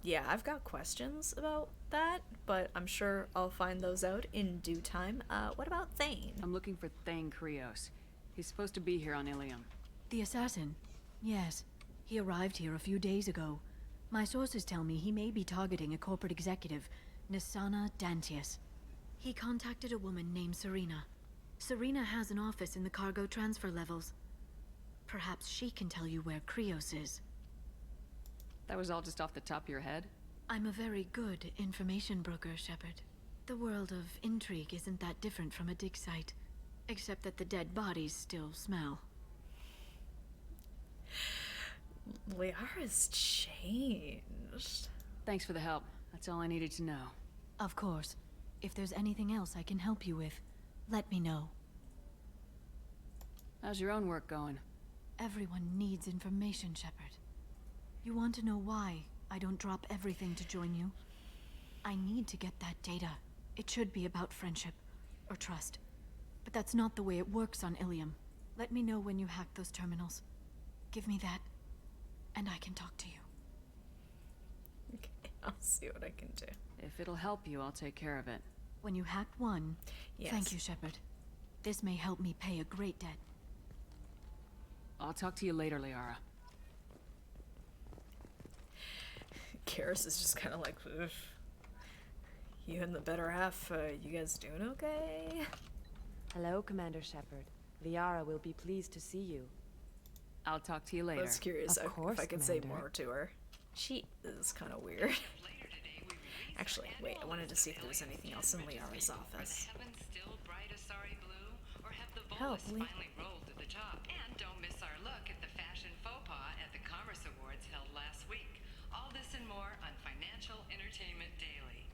yeah, I've got questions about that, but I'm sure I'll find those out in due time. What about Thane? I'm looking for Thane Krios. He's supposed to be here on Ilium. The assassin? Yes. He arrived here a few days ago. My sources tell me he may be targeting a corporate executive, Nisana Dantius. He contacted a woman named Serena. Serena has an office in the cargo transfer levels. Perhaps she can tell you where Krios is. That was all just off the top of your head? I'm a very good information broker, Shepard. The world of intrigue isn't that different from a dig site, except that the dead bodies still smell. Liara's changed. Thanks for the help. That's all I needed to know. Of course. If there's anything else I can help you with, let me know. How's your own work going? Everyone needs information, Shepard. You want to know why I don't drop everything to join you? I need to get that data. It should be about friendship or trust. But that's not the way it works on Ilium. Let me know when you hack those terminals. Give me that, and I can talk to you. Okay, I'll see what I can do. If it'll help you, I'll take care of it. When you hack one, yes. Thank you, Shepard. This may help me pay a great debt. I'll talk to you later, Liara. Karis is just kind of like, ugh. You and the better half, you guys doing okay? Hello, Commander Shepard. Liara will be pleased to see you. I'll talk to you later. I was curious Of course, if I could Commander. say more to her. She is kind of weird. Actually, wait, I wanted to see if there was anything else in Liara's office. Help, Finally rolled to the top. And don't miss our look at the fashion faux pas at the Commerce Awards held last week. All this and more on Financial Entertainment Daily.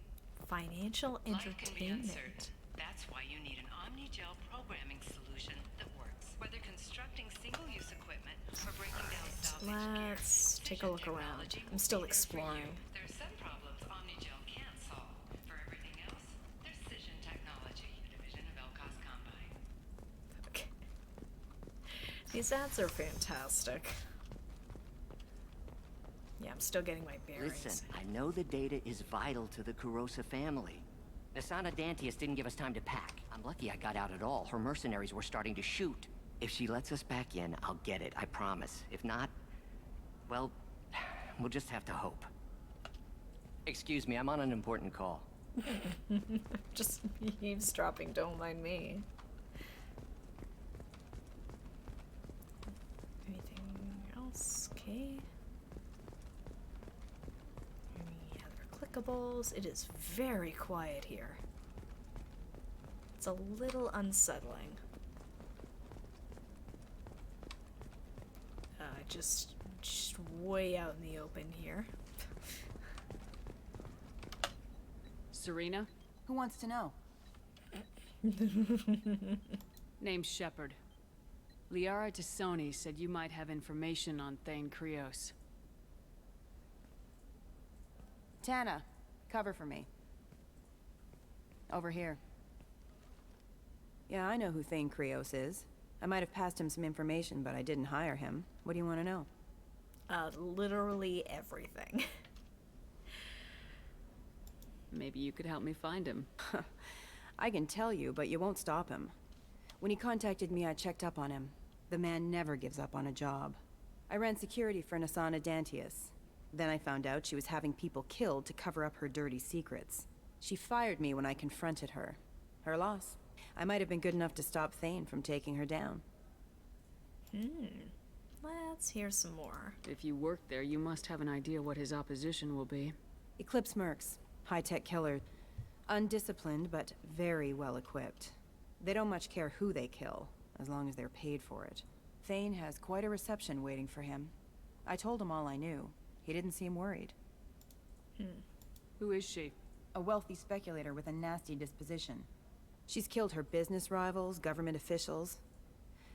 Financial Life can be entertainment. uncertain. That's why you need an omni-gel programming solution that works. Whether constructing single-use equipment or breaking down salvage gear, Let's take a look around. I'm still exploring. there's some problems omni-gel can't solve. For everything else, there's Cision Technology, a division of Elcos Combine. Okay. These ads are fantastic. Yeah, I'm still getting my bearings. Listen, I know the data is vital to the Kurosa family. Nasana Dantius didn't give us time to pack. I'm lucky I got out at all. Her mercenaries were starting to shoot. If she lets us back in, I'll get it, I promise. If not, well, we'll just have to hope. Excuse me, I'm on an important call. Just eavesdropping, don't mind me. Anything else? Okay. Any other clickables? It is very quiet here. It's a little unsettling. Just way out in the open here. Serena? Who wants to know? Name's Shepard. Liara Tassoni said you might have information on Thane Krios. Tana, cover for me. Over here. Yeah, I know who Thane Krios is. I might have passed him some information, but I didn't hire him. What do you want to know? Literally everything. Maybe you could help me find him. I can tell you, but you won't stop him. When he contacted me, I checked up on him. The man never gives up on a job. I ran security for Nasana Dantius. Then I found out she was having people killed to cover up her dirty secrets. She fired me when I confronted her. Her loss. I might have been good enough to stop Thane from taking her down. Let's hear some more. If you work there, you must have an idea what his opposition will be. Eclipse mercs. High-tech killer. Undisciplined, but very well equipped. They don't much care who they kill, as long as they're paid for it. Thane has quite a reception waiting for him. I told him all I knew. He didn't seem worried. Who is she? A wealthy speculator with a nasty disposition. She's killed her business rivals, government officials.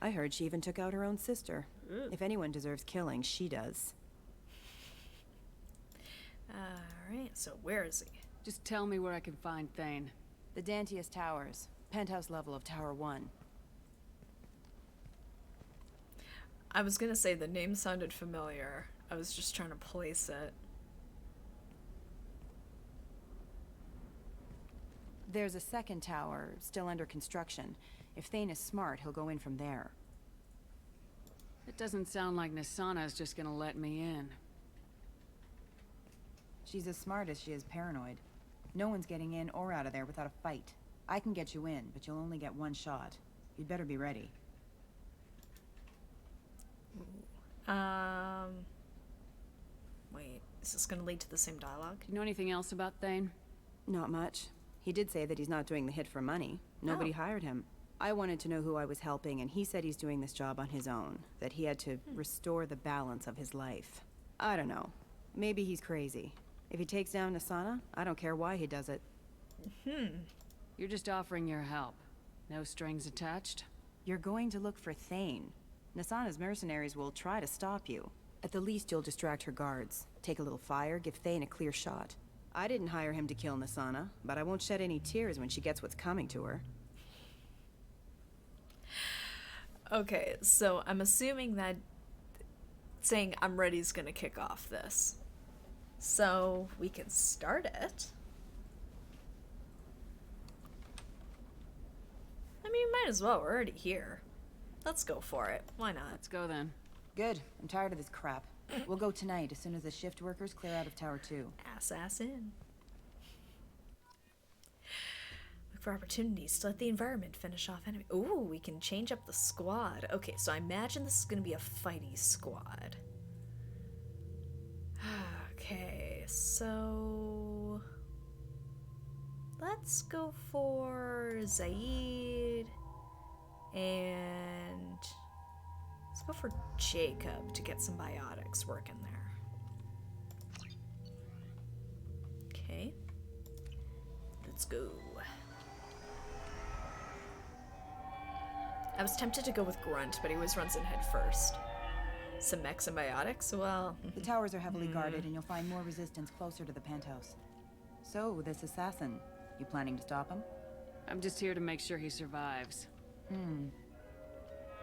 I heard she even took out her own sister. If anyone deserves killing, she does. Alright, so where is he? Just tell me where I can find Thane. The Dantius Towers. Penthouse level of Tower 1. I was gonna say the name sounded familiar. I was just trying to place it. There's a second tower, still under construction. If Thane is smart, he'll go in from there. It doesn't sound like Nasana's just gonna let me in. She's as smart as she is paranoid. No one's getting in or out of there without a fight. I can get you in, but you'll only get one shot. You'd better be ready. Wait, is this gonna lead to the same dialogue? Do you know anything else about Thane? Not much. He did say that he's not doing the hit for money. Nobody hired him. I wanted to know who I was helping, and he said he's doing this job on his own. That he had to restore the balance of his life. I don't know. Maybe he's crazy. If he takes down Nasana, I don't care why he does it. You're just offering your help. No strings attached? You're going to look for Thane. Nasana's mercenaries will try to stop you. At the least, you'll distract her guards. Take a little fire, give Thane a clear shot. I didn't hire him to kill Nasana, but I won't shed any tears when she gets what's coming to her. Okay, so I'm assuming that saying I'm ready is gonna kick off this. So we can start it. I mean, might as well. We're already here. Let's go for it. Why not? Let's go then. Good. I'm tired of this crap. We'll go tonight as soon as the shift workers clear out of Tower 2. Ass in. Look for opportunities to let the environment finish off enemy. Ooh, we can change up the squad. Okay, so I imagine this is gonna be a fighty squad. Okay, so let's go for Zaid and let's go for Jacob to get some biotics working there. Okay, let's go. I was tempted to go with Grunt, but he always runs in head first. Some mechs and biotics? Well... The towers are heavily guarded, and you'll find more resistance closer to the penthouse. So, this assassin, you planning to stop him? I'm just here to make sure he survives.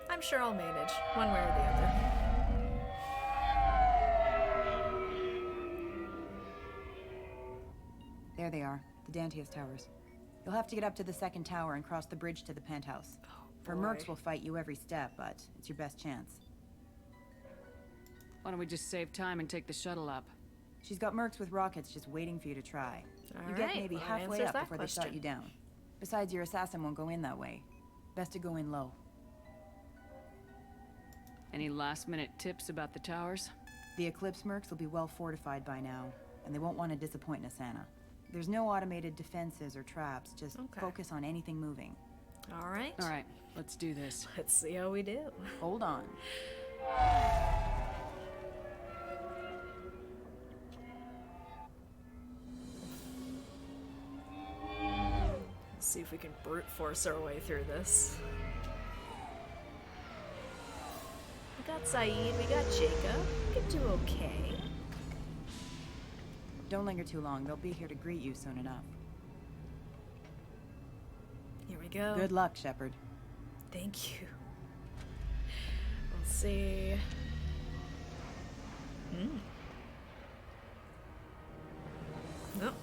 I'm sure I'll manage, one way or the other. There they are, the Dantius towers. You'll have to get up to the second tower and cross the bridge to the penthouse. Her mercs will fight you every step, but it's your best chance. Why don't we just save time and take the shuttle up? She's got mercs with rockets just waiting for you to try. You get maybe well, halfway up that before they shot question. you down. Besides, your assassin won't go in that way. Best to go in low. Any last-minute tips about the towers? The Eclipse mercs will be well fortified by now, and they won't want to disappoint Nasana. There's no automated defenses or traps, just focus on anything moving. Alright. Alright, let's do this. Let's see how we do. Hold on. Let's see if we can brute force our way through this. We got Saeed, we got Jacob. We could do okay. Don't linger too long. They'll be here to greet you soon enough. Here we go. Good luck, Shepard. Thank you. We'll see. Oh.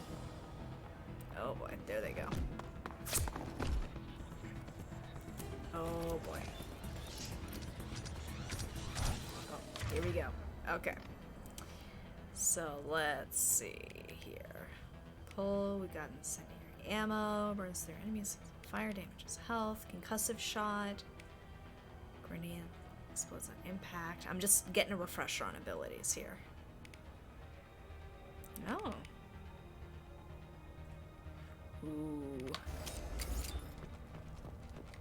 Oh boy, there they go. Oh boy. Oh, here we go. Okay. So let's see here. Pull, we got incendiary ammo, burns their enemies, fire damages health, concussive shot, grenade, explodes on impact. I'm just getting a refresher on abilities here. Oh. Ooh.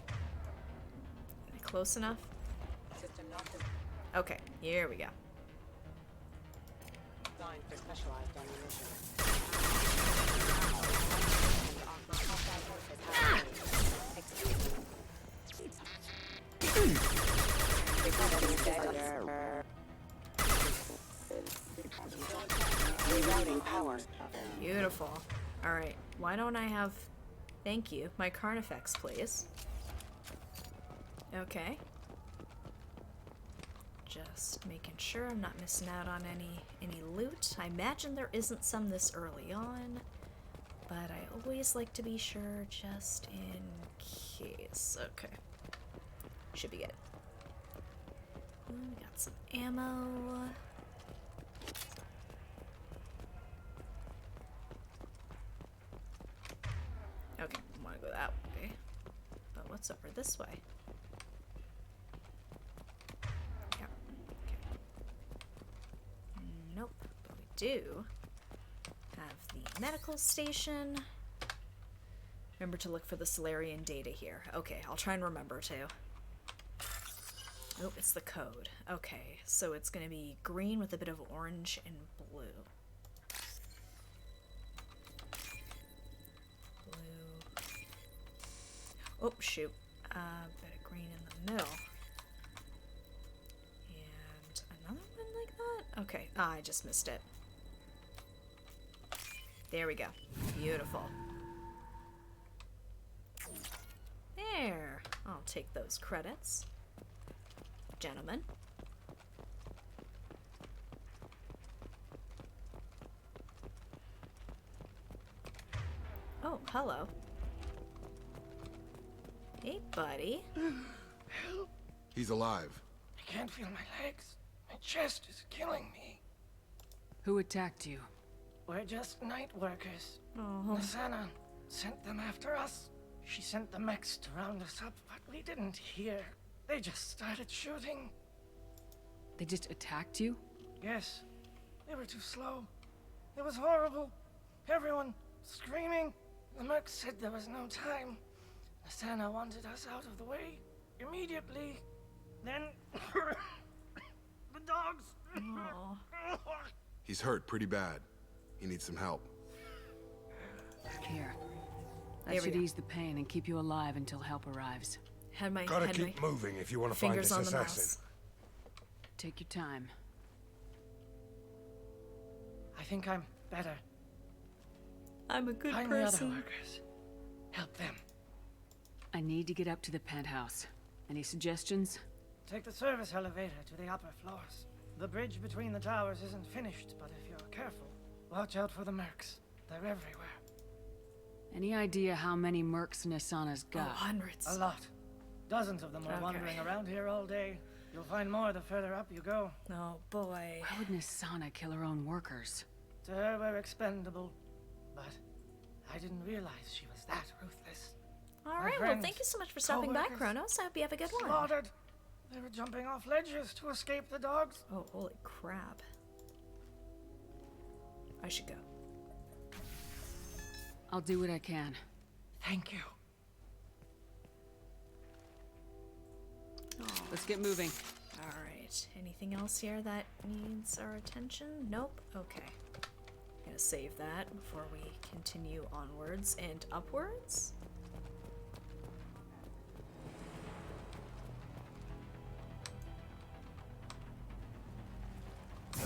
Are they close enough? Okay, here we go. For specialized Rerouting power. Beautiful. Alright, why don't I have... Thank you. My Carnifex, please. Okay. Just making sure I'm not missing out on any loot. I imagine there isn't some this early on, but I always like to be sure just in case. Okay. Should be good. Ooh, we got some ammo. Okay, I want to go that way. But what's over this way? Yep. Okay. Nope. But we do have the medical station. Remember to look for the Solarian data here. Okay, I'll try and remember to. Oh, it's the code. Okay, so it's gonna be green with a bit of orange and blue. Oh, shoot. Bit of green in the Okay. Ah, I just missed it. There we go. Beautiful. There. I'll take those credits. Gentlemen. Oh, hello. Hey, buddy. He's alive. I can't feel my legs. My chest is killing me. Who attacked you? We're just night workers. Oh. Nasana sent them after us. She sent the mechs to round us up, but we didn't hear. They just started shooting. They just attacked you? Yes. They were too slow. It was horrible. Everyone screaming. The merc said there was no time. Nasana wanted us out of the way immediately. Then the dogs. He's hurt pretty bad. He needs some help. Here. There That we should go. ease the pain and keep you alive until help arrives. Gotta keep moving if you want to find fingers this on the assassin. mouse. Take your time. I think I'm better. I'm a good Find the other person. workers. Help them. I need to get up to the penthouse. Any suggestions? Take the service elevator to the upper floors. The bridge between the towers isn't finished, but if you're careful, watch out for the mercs. They're everywhere. Any idea how many mercs Nasana's got? Hundreds. A lot. Dozens of them are Okay. wandering around here all day. You'll find more the further up you go. Oh, boy. Why would Nasana kill her own workers? To her, we're expendable. But I didn't realize she was that ruthless. All My right, well, friends, thank you so much for stopping by, co-workers, Kronos. I hope you have a good one. slaughtered. They were jumping off ledges to escape the dogs. Oh, holy crap. I should go. I'll do what I can. Thank you. Let's get moving. All right. Anything else here that needs our attention? Nope. Okay. Gonna save that before we continue onwards and upwards.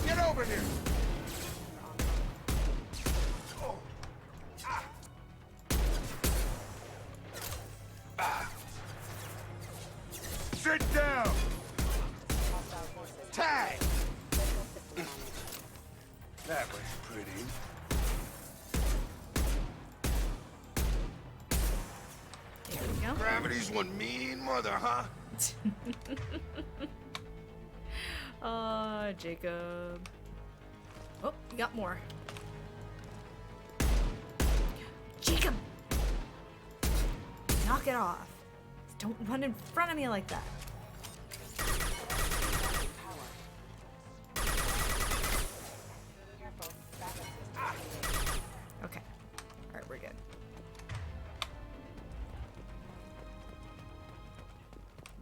Get over here! Oh. Ah. Ah. Sit down! Tag! That was pretty. There we go. Gravity's one mean mother, huh? Jacob. Oh, we got more. Jacob! Knock it off. Don't run in front of me like that. Okay. Alright, we're good.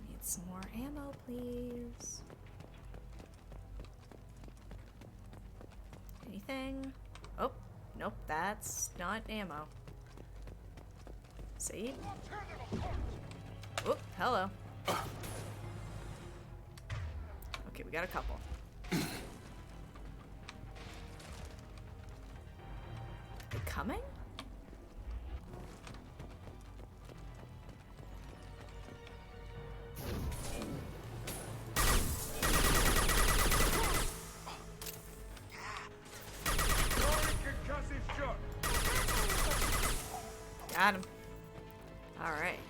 Need some more ammo, please. Anything? Oh, nope, that's not ammo. See? Oh, hello. Okay, we got a couple. They coming? Got him. Alright.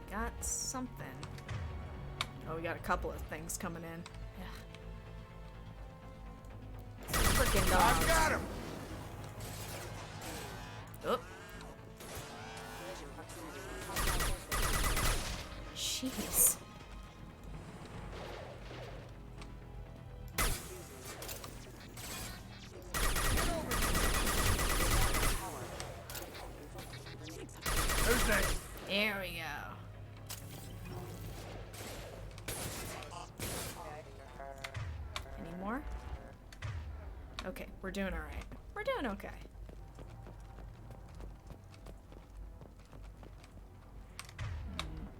Got something. Oh, we got a couple of things coming in. Yeah. Freaking dogs. I got him! Oh. Jeez. Who's next? There we go. Any more? Okay, we're doing alright. We're doing okay.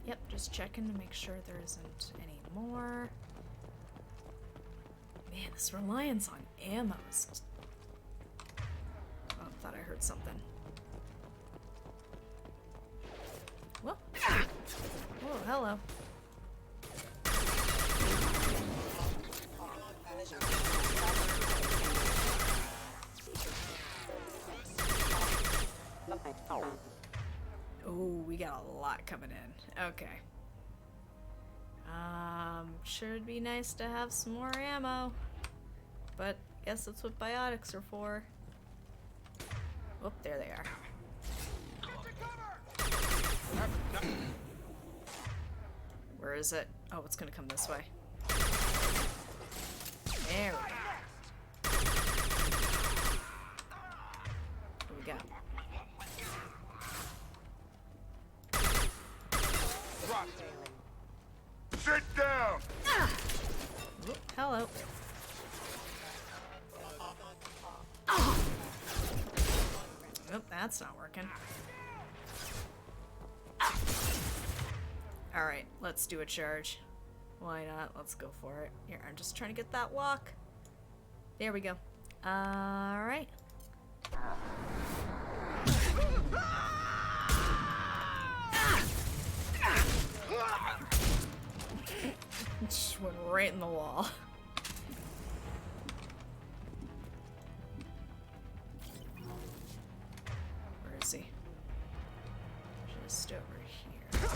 Yep, just checking to make sure there isn't any more. Man, this reliance on ammo is... Oh, thought I heard something. Whoop. Oh, hello. Oh, we got a lot coming in. Okay. Sure it'd be nice to have some more ammo. But guess that's what biotics are for. Oh, there they are. Where is it? Oh, it's gonna come this way. There we go. What we got? Sit down! Oh, hello. Oh, that's not working. Alright, let's do a charge. Why not? Let's go for it. Here, I'm just trying to get that walk. There we go. Alright. Just went right in the wall. Where is he? Just over here.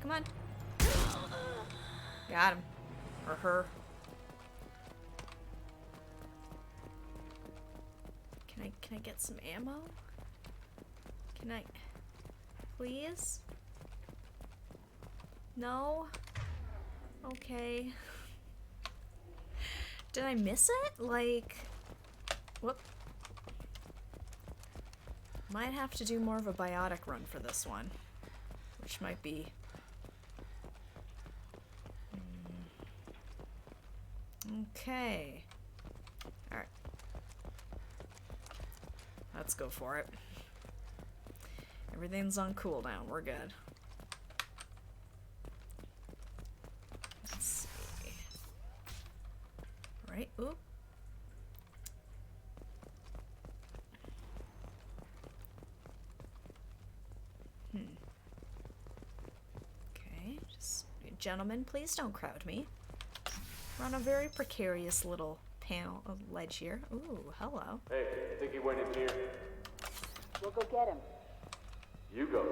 Come on. Got him. Or her. Can I get some ammo? Can I... Please? No? Okay. Did I miss it? Like... Whoop. Might have to do more of a biotic run for this one. Which might be... Okay. Alright. Let's go for it. Everything's on cooldown. We're good. Let's see. Right. Oop. Okay. Just, gentlemen, please don't crowd me. We're on a very precarious little panel of ledge here. Ooh, hello. Hey, I think he went in here. We'll go get him. You go.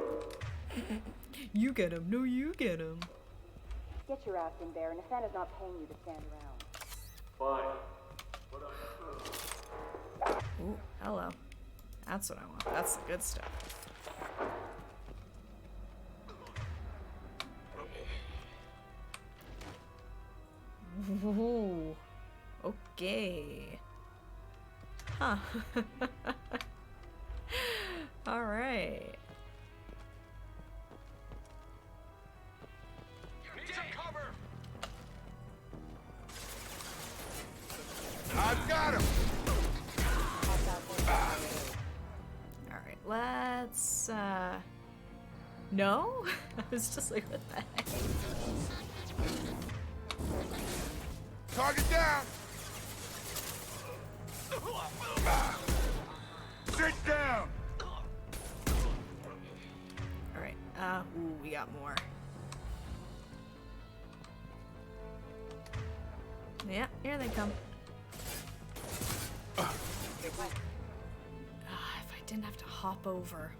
You get him. No, you get him. Get your ass in there, and Nathana's not paying you to stand around. Fine. Ooh, hello. That's what I want. That's the good stuff. Ooh. Okay. Huh. All right. Need some cover! I've got him! All right, let's, no? I was just like, what the heck? Target down! Sit down! Alright, ooh, we got more. Yeah, here they come. If I didn't have to hop over.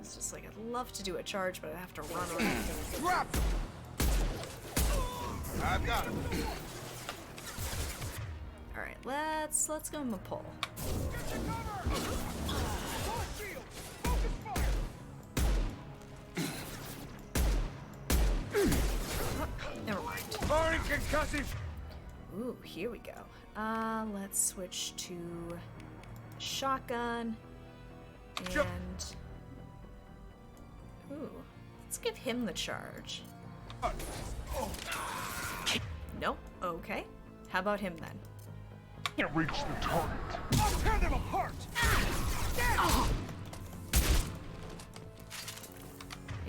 It's just like, I'd love to do a charge, but I'd have to run around. Drop! I've got him. Alright, let's go in the pole. Never mind. Firing concussive! Ooh, here we go. Let's switch to shotgun. And... Ooh, let's give him the charge. Nope, okay. How about him then? Can't reach the target. I'll tear them apart!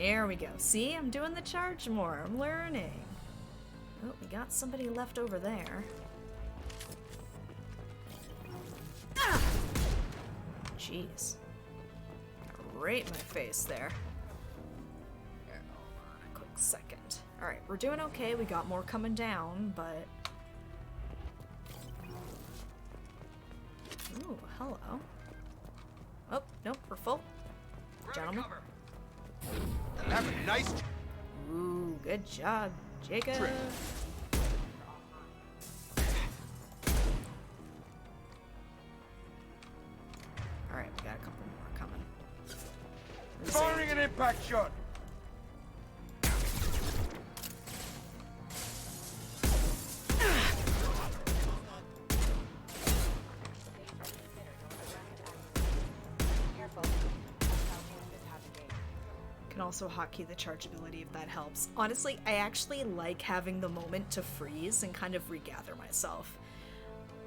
Here we go. See, I'm doing the charge more. I'm learning. Oh, we got somebody left over there. Ah! Jeez. Got right in my face there. Here, hold on a quick second. Alright, we're doing okay. We got more coming down, but... Ooh, hello. Oh, nope, we're full. Gentlemen. Have a nice... Ooh, good job, Jacob. Alright, we got a couple more coming. Firing an impact shot! Can also hotkey the chargeability if that helps. Honestly, I actually like having the moment to freeze and kind of regather myself.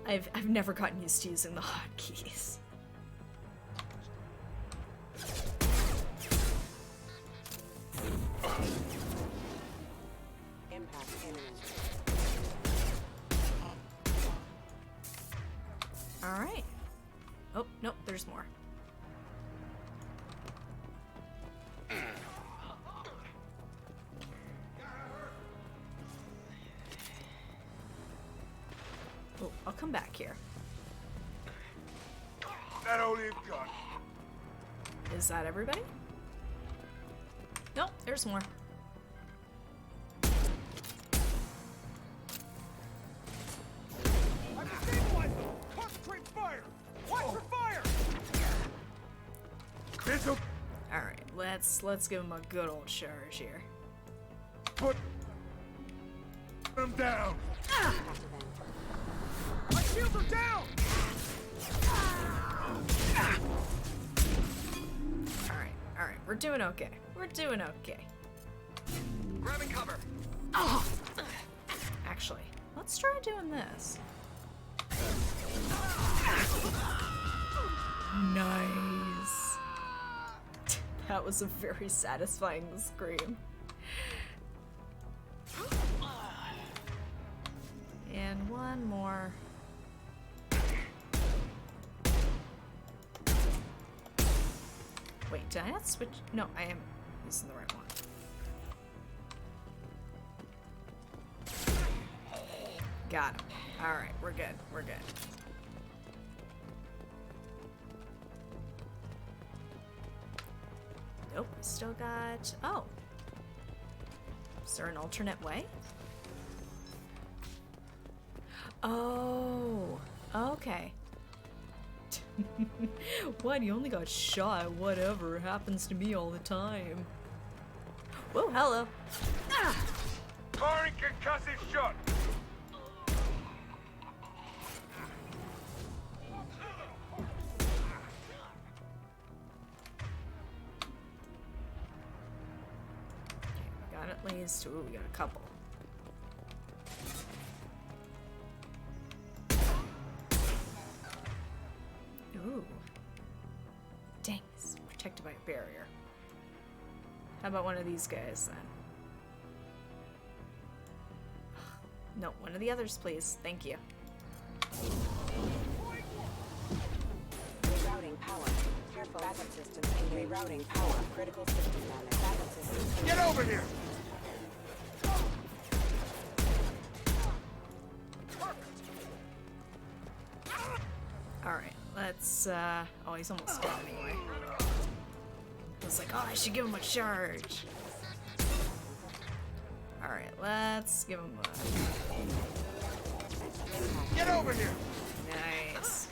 I've never gotten used to using the hotkeys. Impact imminent. Alright. Oh, nope, there's more. Oh, I'll come back here. That all you've got. Is that everybody? Nope, there's more. I've stabilized them! Concentrate fire! Watch for fire! This'll... Alright, let's give him a good old charge here. Put them down! Ah! My shields are down! Alright, we're doing okay. We're doing okay. Grabbing cover! Oh! Actually, let's try doing this. Nice. That was a very satisfying scream. And one more. Wait, did I not switch? No, I am using the right one. Got him. Alright, we're good. We're good. Nope, we still got... Oh. Is there an alternate way? Oh. Okay. What? You only got shot. Whatever. Happens to me all the time. Whoa, hello. Ah! Firing concussive shot! Got at least... Ooh, we got a couple. Ooh. Dang, it's protected by a barrier. How about one of these guys, then? No, one of the others, please. Thank you. Rerouting power. Careful. Backup systems engaged. Rerouting power. Critical system damage. Backup systems. Get over here! Alright, let's, oh, he's almost dead anyway. I was like, oh, I should give him a charge. Alright, let's give him a... Get over here! Nice.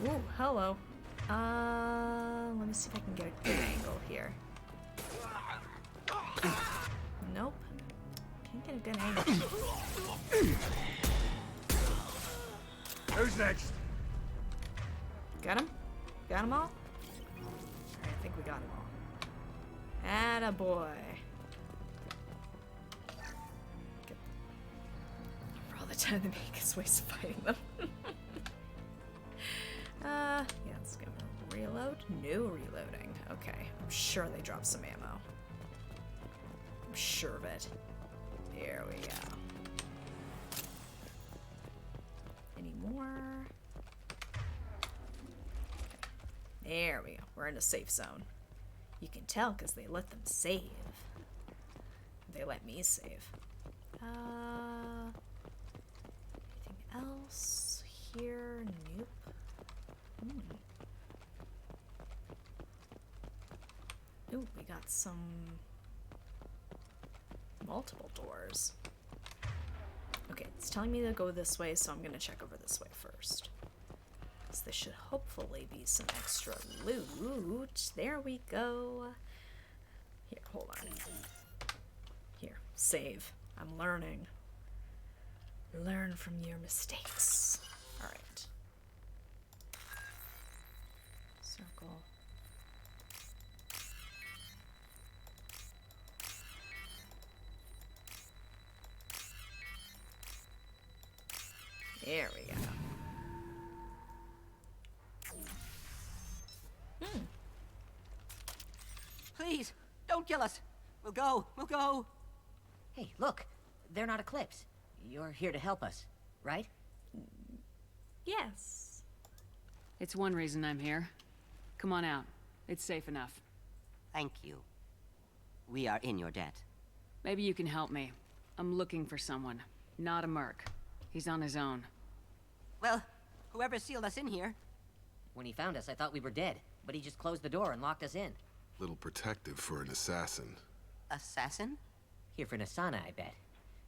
Ooh, hello. Let me see if I can get a good angle here. Nope. Can't get a good angle. Who's next? Got him? Got them all? Alright, I think we got them all. Attaboy. For all the time they make us waste fighting them. Yeah, let's give him a Reload? No reloading. Okay, I'm sure they dropped some ammo. I'm sure of it. There we go. Any more? There we go. We're in a safe zone. You can tell because they let them save. They let me save. Anything else here? Nope. Ooh, we got some multiple doors. Okay, it's telling me to go this way, so I'm gonna check over this way first. Because there should hopefully be some extra loot. There we go. Here, hold on. Here, save. I'm learning. Learn from your mistakes. Alright. Circle. There we go. Please, don't kill us. We'll go. We'll go. Hey, look. They're not Eclipse. You're here to help us, right? Yes. It's one reason I'm here. Come on out. It's safe enough. Thank you. We are in your debt. Maybe you can help me. I'm looking for someone. Not a merc. He's on his own. Well, whoever sealed us in here. When he found us, I thought we were dead, but he just closed the door and locked us in. Little protective for an assassin. Assassin? Here for Nasana, I bet.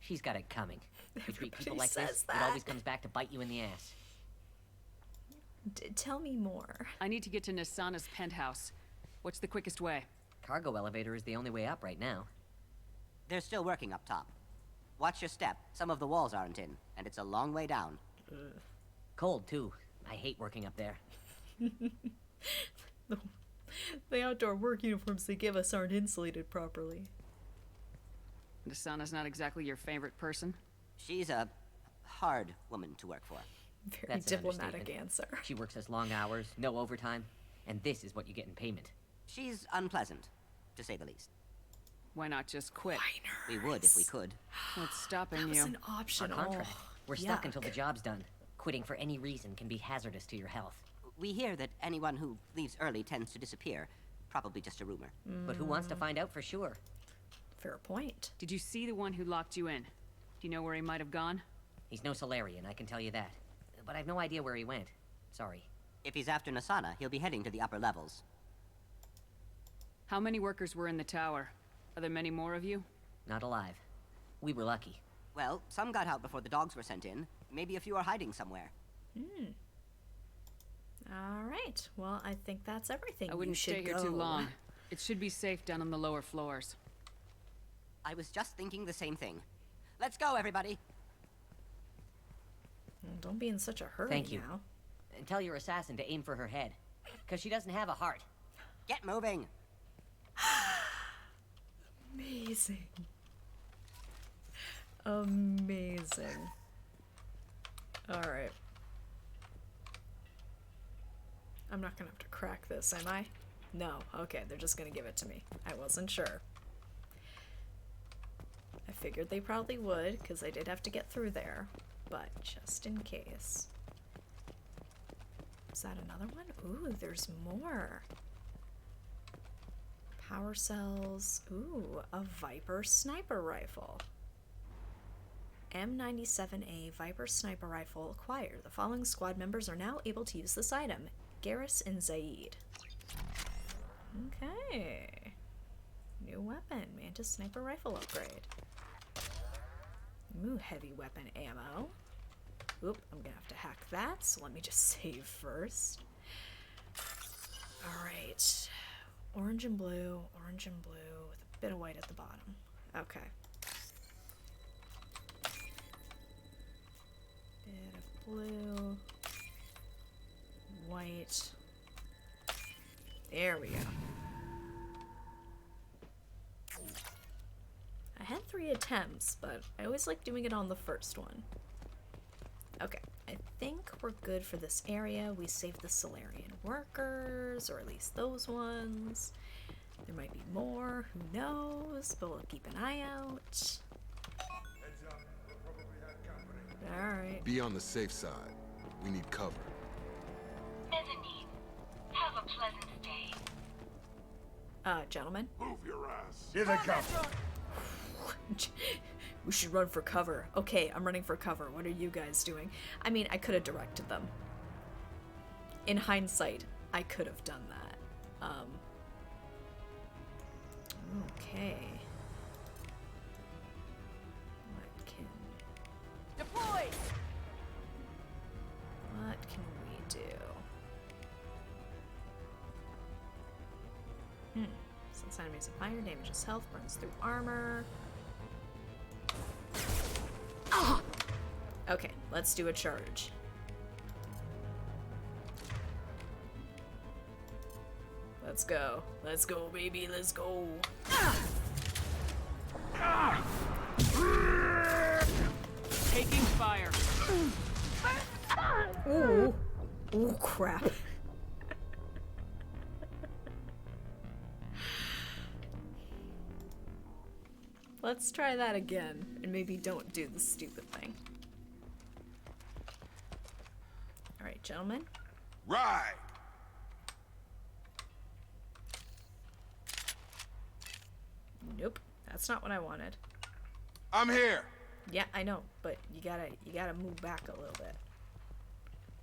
She's got it coming. You treat people like says this, that. it always comes back to bite you in the ass. Tell me more. I need to get to Nasana's penthouse. What's the quickest way? Cargo elevator is the only way up right now. They're still working up top. Watch your step. Some of the walls aren't in, and it's a long way down. Cold, too. I hate working up there. The outdoor work uniforms they give us aren't insulated properly. Nasana's not exactly your favorite person? She's a hard woman to work for. Very That's an diplomatic understatement. answer. She works us long hours, no overtime, and this is what you get in payment. She's unpleasant, to say the least. Why not just quit? We would if we could. What's stopping That was you? an option. Our contract. Oh, We're stuck yuck. until the job's done. Quitting for any reason can be hazardous to your health. We hear that anyone who leaves early tends to disappear. Probably just a rumor. But who wants to find out for sure? Fair point. Did you see the one who locked you in? Do you know where he might have gone? He's no Solarian, I can tell you that. But I've no idea where he went. Sorry. If he's after Nasana, he'll be heading to the upper levels. How many workers were in the tower? Are there many more of you? Not alive. We were lucky. Well, some got out before the dogs were sent in. Maybe a few are hiding somewhere. All right. Well, I think that's everything. I wouldn't You should stay here go. too long. It should be safe down on the lower floors. I was just thinking the same thing. Let's go, everybody. Well, don't be in such a hurry Thank you. now. And tell your assassin to aim for her head. Because she doesn't have a heart. Get moving. Amazing. Amazing. All right. I'm not gonna have to crack this, am I? No. Okay, they're just gonna give it to me. I wasn't sure. I figured they probably would, because I did have to get through there. But just in case. Is that another one? Ooh, there's more. Power cells. Ooh, a Viper sniper rifle. M97A Viper sniper rifle acquired. The following squad members are now able to use this item. Garrus and Zaid. Okay. New weapon. Mantis sniper rifle upgrade. Ooh, heavy weapon ammo. Oop, I'm gonna have to hack that, so let me just save first. Alright. Orange and blue with a bit of white at the bottom. Okay. Bit of blue. White. There we go. I had 3 attempts, but I always like doing it on the first one. Okay, I think we're good for this area. We saved the Solarian workers, or at least those ones. There might be more, who knows, but we'll keep an eye out. Alright. Be on the safe side. We need cover. Mezzanine. Have a pleasant stay. Gentlemen? Move your ass. Here they come. We should run for cover. Okay, I'm running for cover. What are you guys doing? I mean, I could have directed them. In hindsight, I could have done that. Okay. What can... Deploy! What can we do? Since enemies of fire, damages health, burns through armor. Okay, let's do a charge. Let's go. Let's go, baby. Let's go. Taking fire. Ooh. Ooh, crap. Let's try that again, and maybe don't do the stupid thing. Alright, gentlemen. Right. Nope, that's not what I wanted. I'm here. Yeah, I know, but you gotta move back a little bit.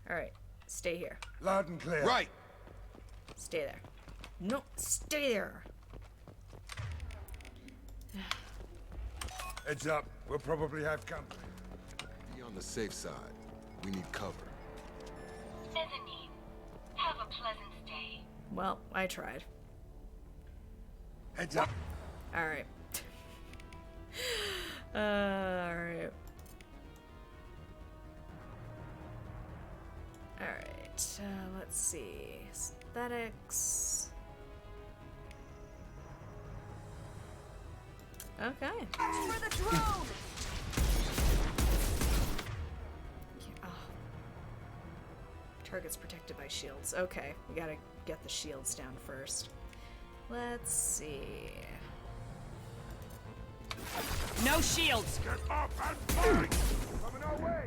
Alright, stay here. Loud and clear. Right. Stay there. No, stay there. Heads up. We'll probably have company. Be on the safe side. We need cover. Mezzanine. Have a pleasant stay. Well, I tried. Heads up. Alright. Alright. Alright, let's see. Aesthetics. Okay. For the drone! Oh. Target's protected by shields. Okay, we gotta get the shields down first. Let's see. No shields! Get up and fight! Coming our way!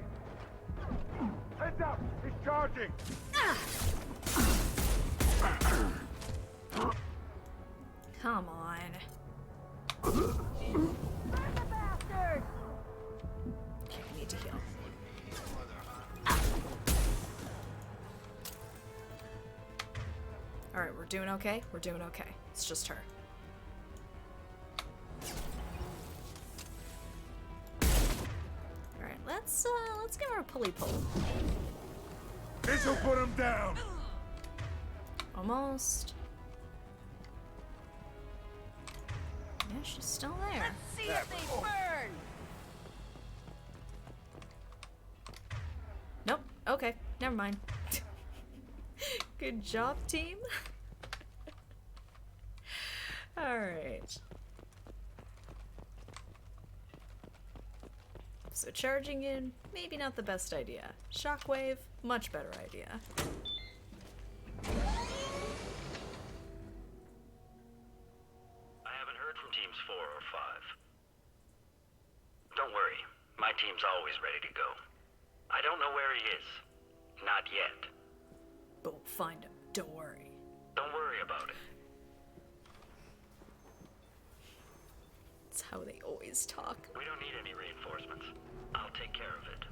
Heads up! He's charging! Come on. Bastard! Okay, I need to heal. Alright, we're doing okay? We're doing okay. It's just her. Alright, let's give her a pulley pull. This'll put him down! Almost. Yeah, she's still there. See if they burn! Nope. Okay, never mind. Good job, team. Alright. So charging in, maybe not the best idea. Shockwave, much better idea. I haven't heard from teams 4 or 5. Don't worry, my team's always ready to go. I don't know where he is. Not yet. But we'll find him, don't worry. Don't worry about it. It's how they always talk. We don't need any reinforcements. I'll take care of it.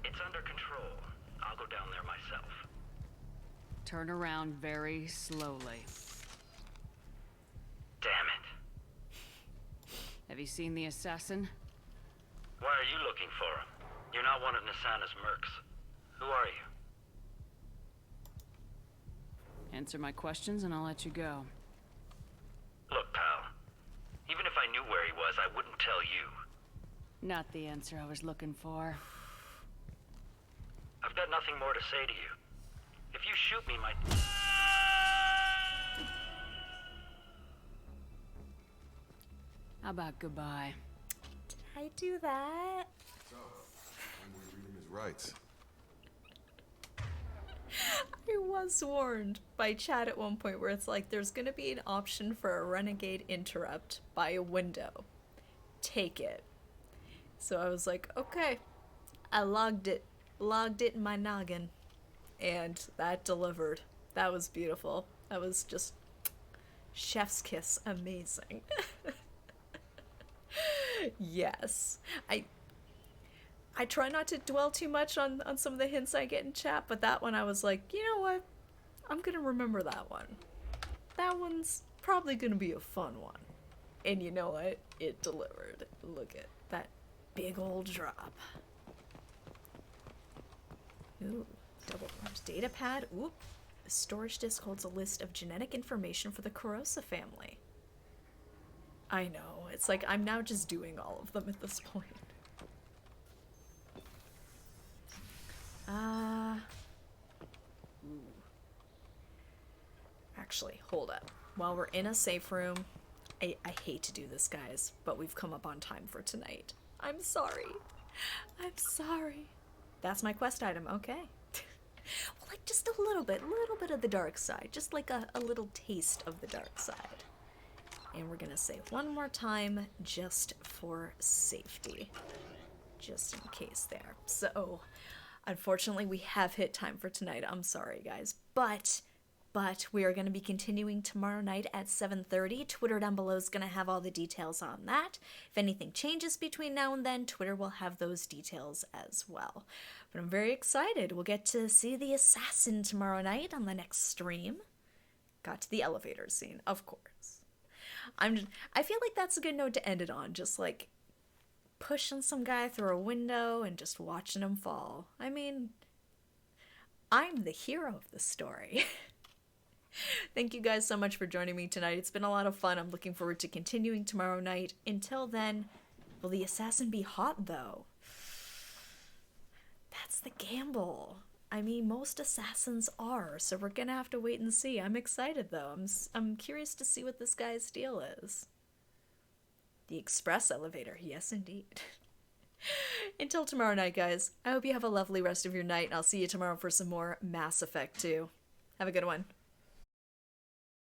It's under control. I'll go down there myself. Turn around very slowly. Damn it. Have you seen the assassin? Why are you looking for him? You're not one of Nisana's mercs. Who are you? Answer my questions and I'll let you go. Look, pal. Even if I knew where he was, I wouldn't tell you. Not the answer I was looking for. I've got nothing more to say to you. If you shoot me, my... How about goodbye? Did I do that? So, when we read him his rights. was warned by Chad at one point where it's like, there's gonna be an option for a renegade interrupt by a window. Take it. So I was like, okay. I logged it in my noggin, and that delivered. That was beautiful. That was just chef's kiss amazing. Yes. I try not to dwell too much on some of the hints I get in chat, but that one I was like, you know what? I'm gonna remember that one. That one's probably gonna be a fun one. And you know what? It delivered. Look at that big old drop. Ooh, double orange data pad. Ooh, the storage disk holds a list of genetic information for the Kurosa family. I know, it's like I'm now just doing all of them at this point. Actually, hold up. While we're in a safe room, I hate to do this, guys, but we've come up on time for tonight. I'm sorry. I'm sorry. That's my quest item, okay. Well, like just a little bit of the dark side. Just like a little taste of the dark side. And we're gonna save one more time just for safety. Just in case there. So, unfortunately, we have hit time for tonight. I'm sorry, guys. But we are going to be continuing tomorrow night at 7:30. Twitter down below is going to have all the details on that. If anything changes between now and then, Twitter will have those details as well. But I'm very excited. We'll get to see the assassin tomorrow night on the next stream. Got to the elevator scene, of course. I feel like that's a good note to end it on. Just like pushing some guy through a window and just watching him fall. I mean, I'm the hero of the story. Thank you guys so much for joining me tonight. It's been a lot of fun. I'm looking forward to continuing tomorrow night. Until then, will the assassin be hot, though? That's the gamble. I mean, most assassins are, so we're gonna have to wait and see. I'm excited, though. I'm curious to see what this guy's deal is. The express elevator. Yes, indeed. Until tomorrow night, guys. I hope you have a lovely rest of your night, and I'll see you tomorrow for some more Mass Effect 2. Have a good one.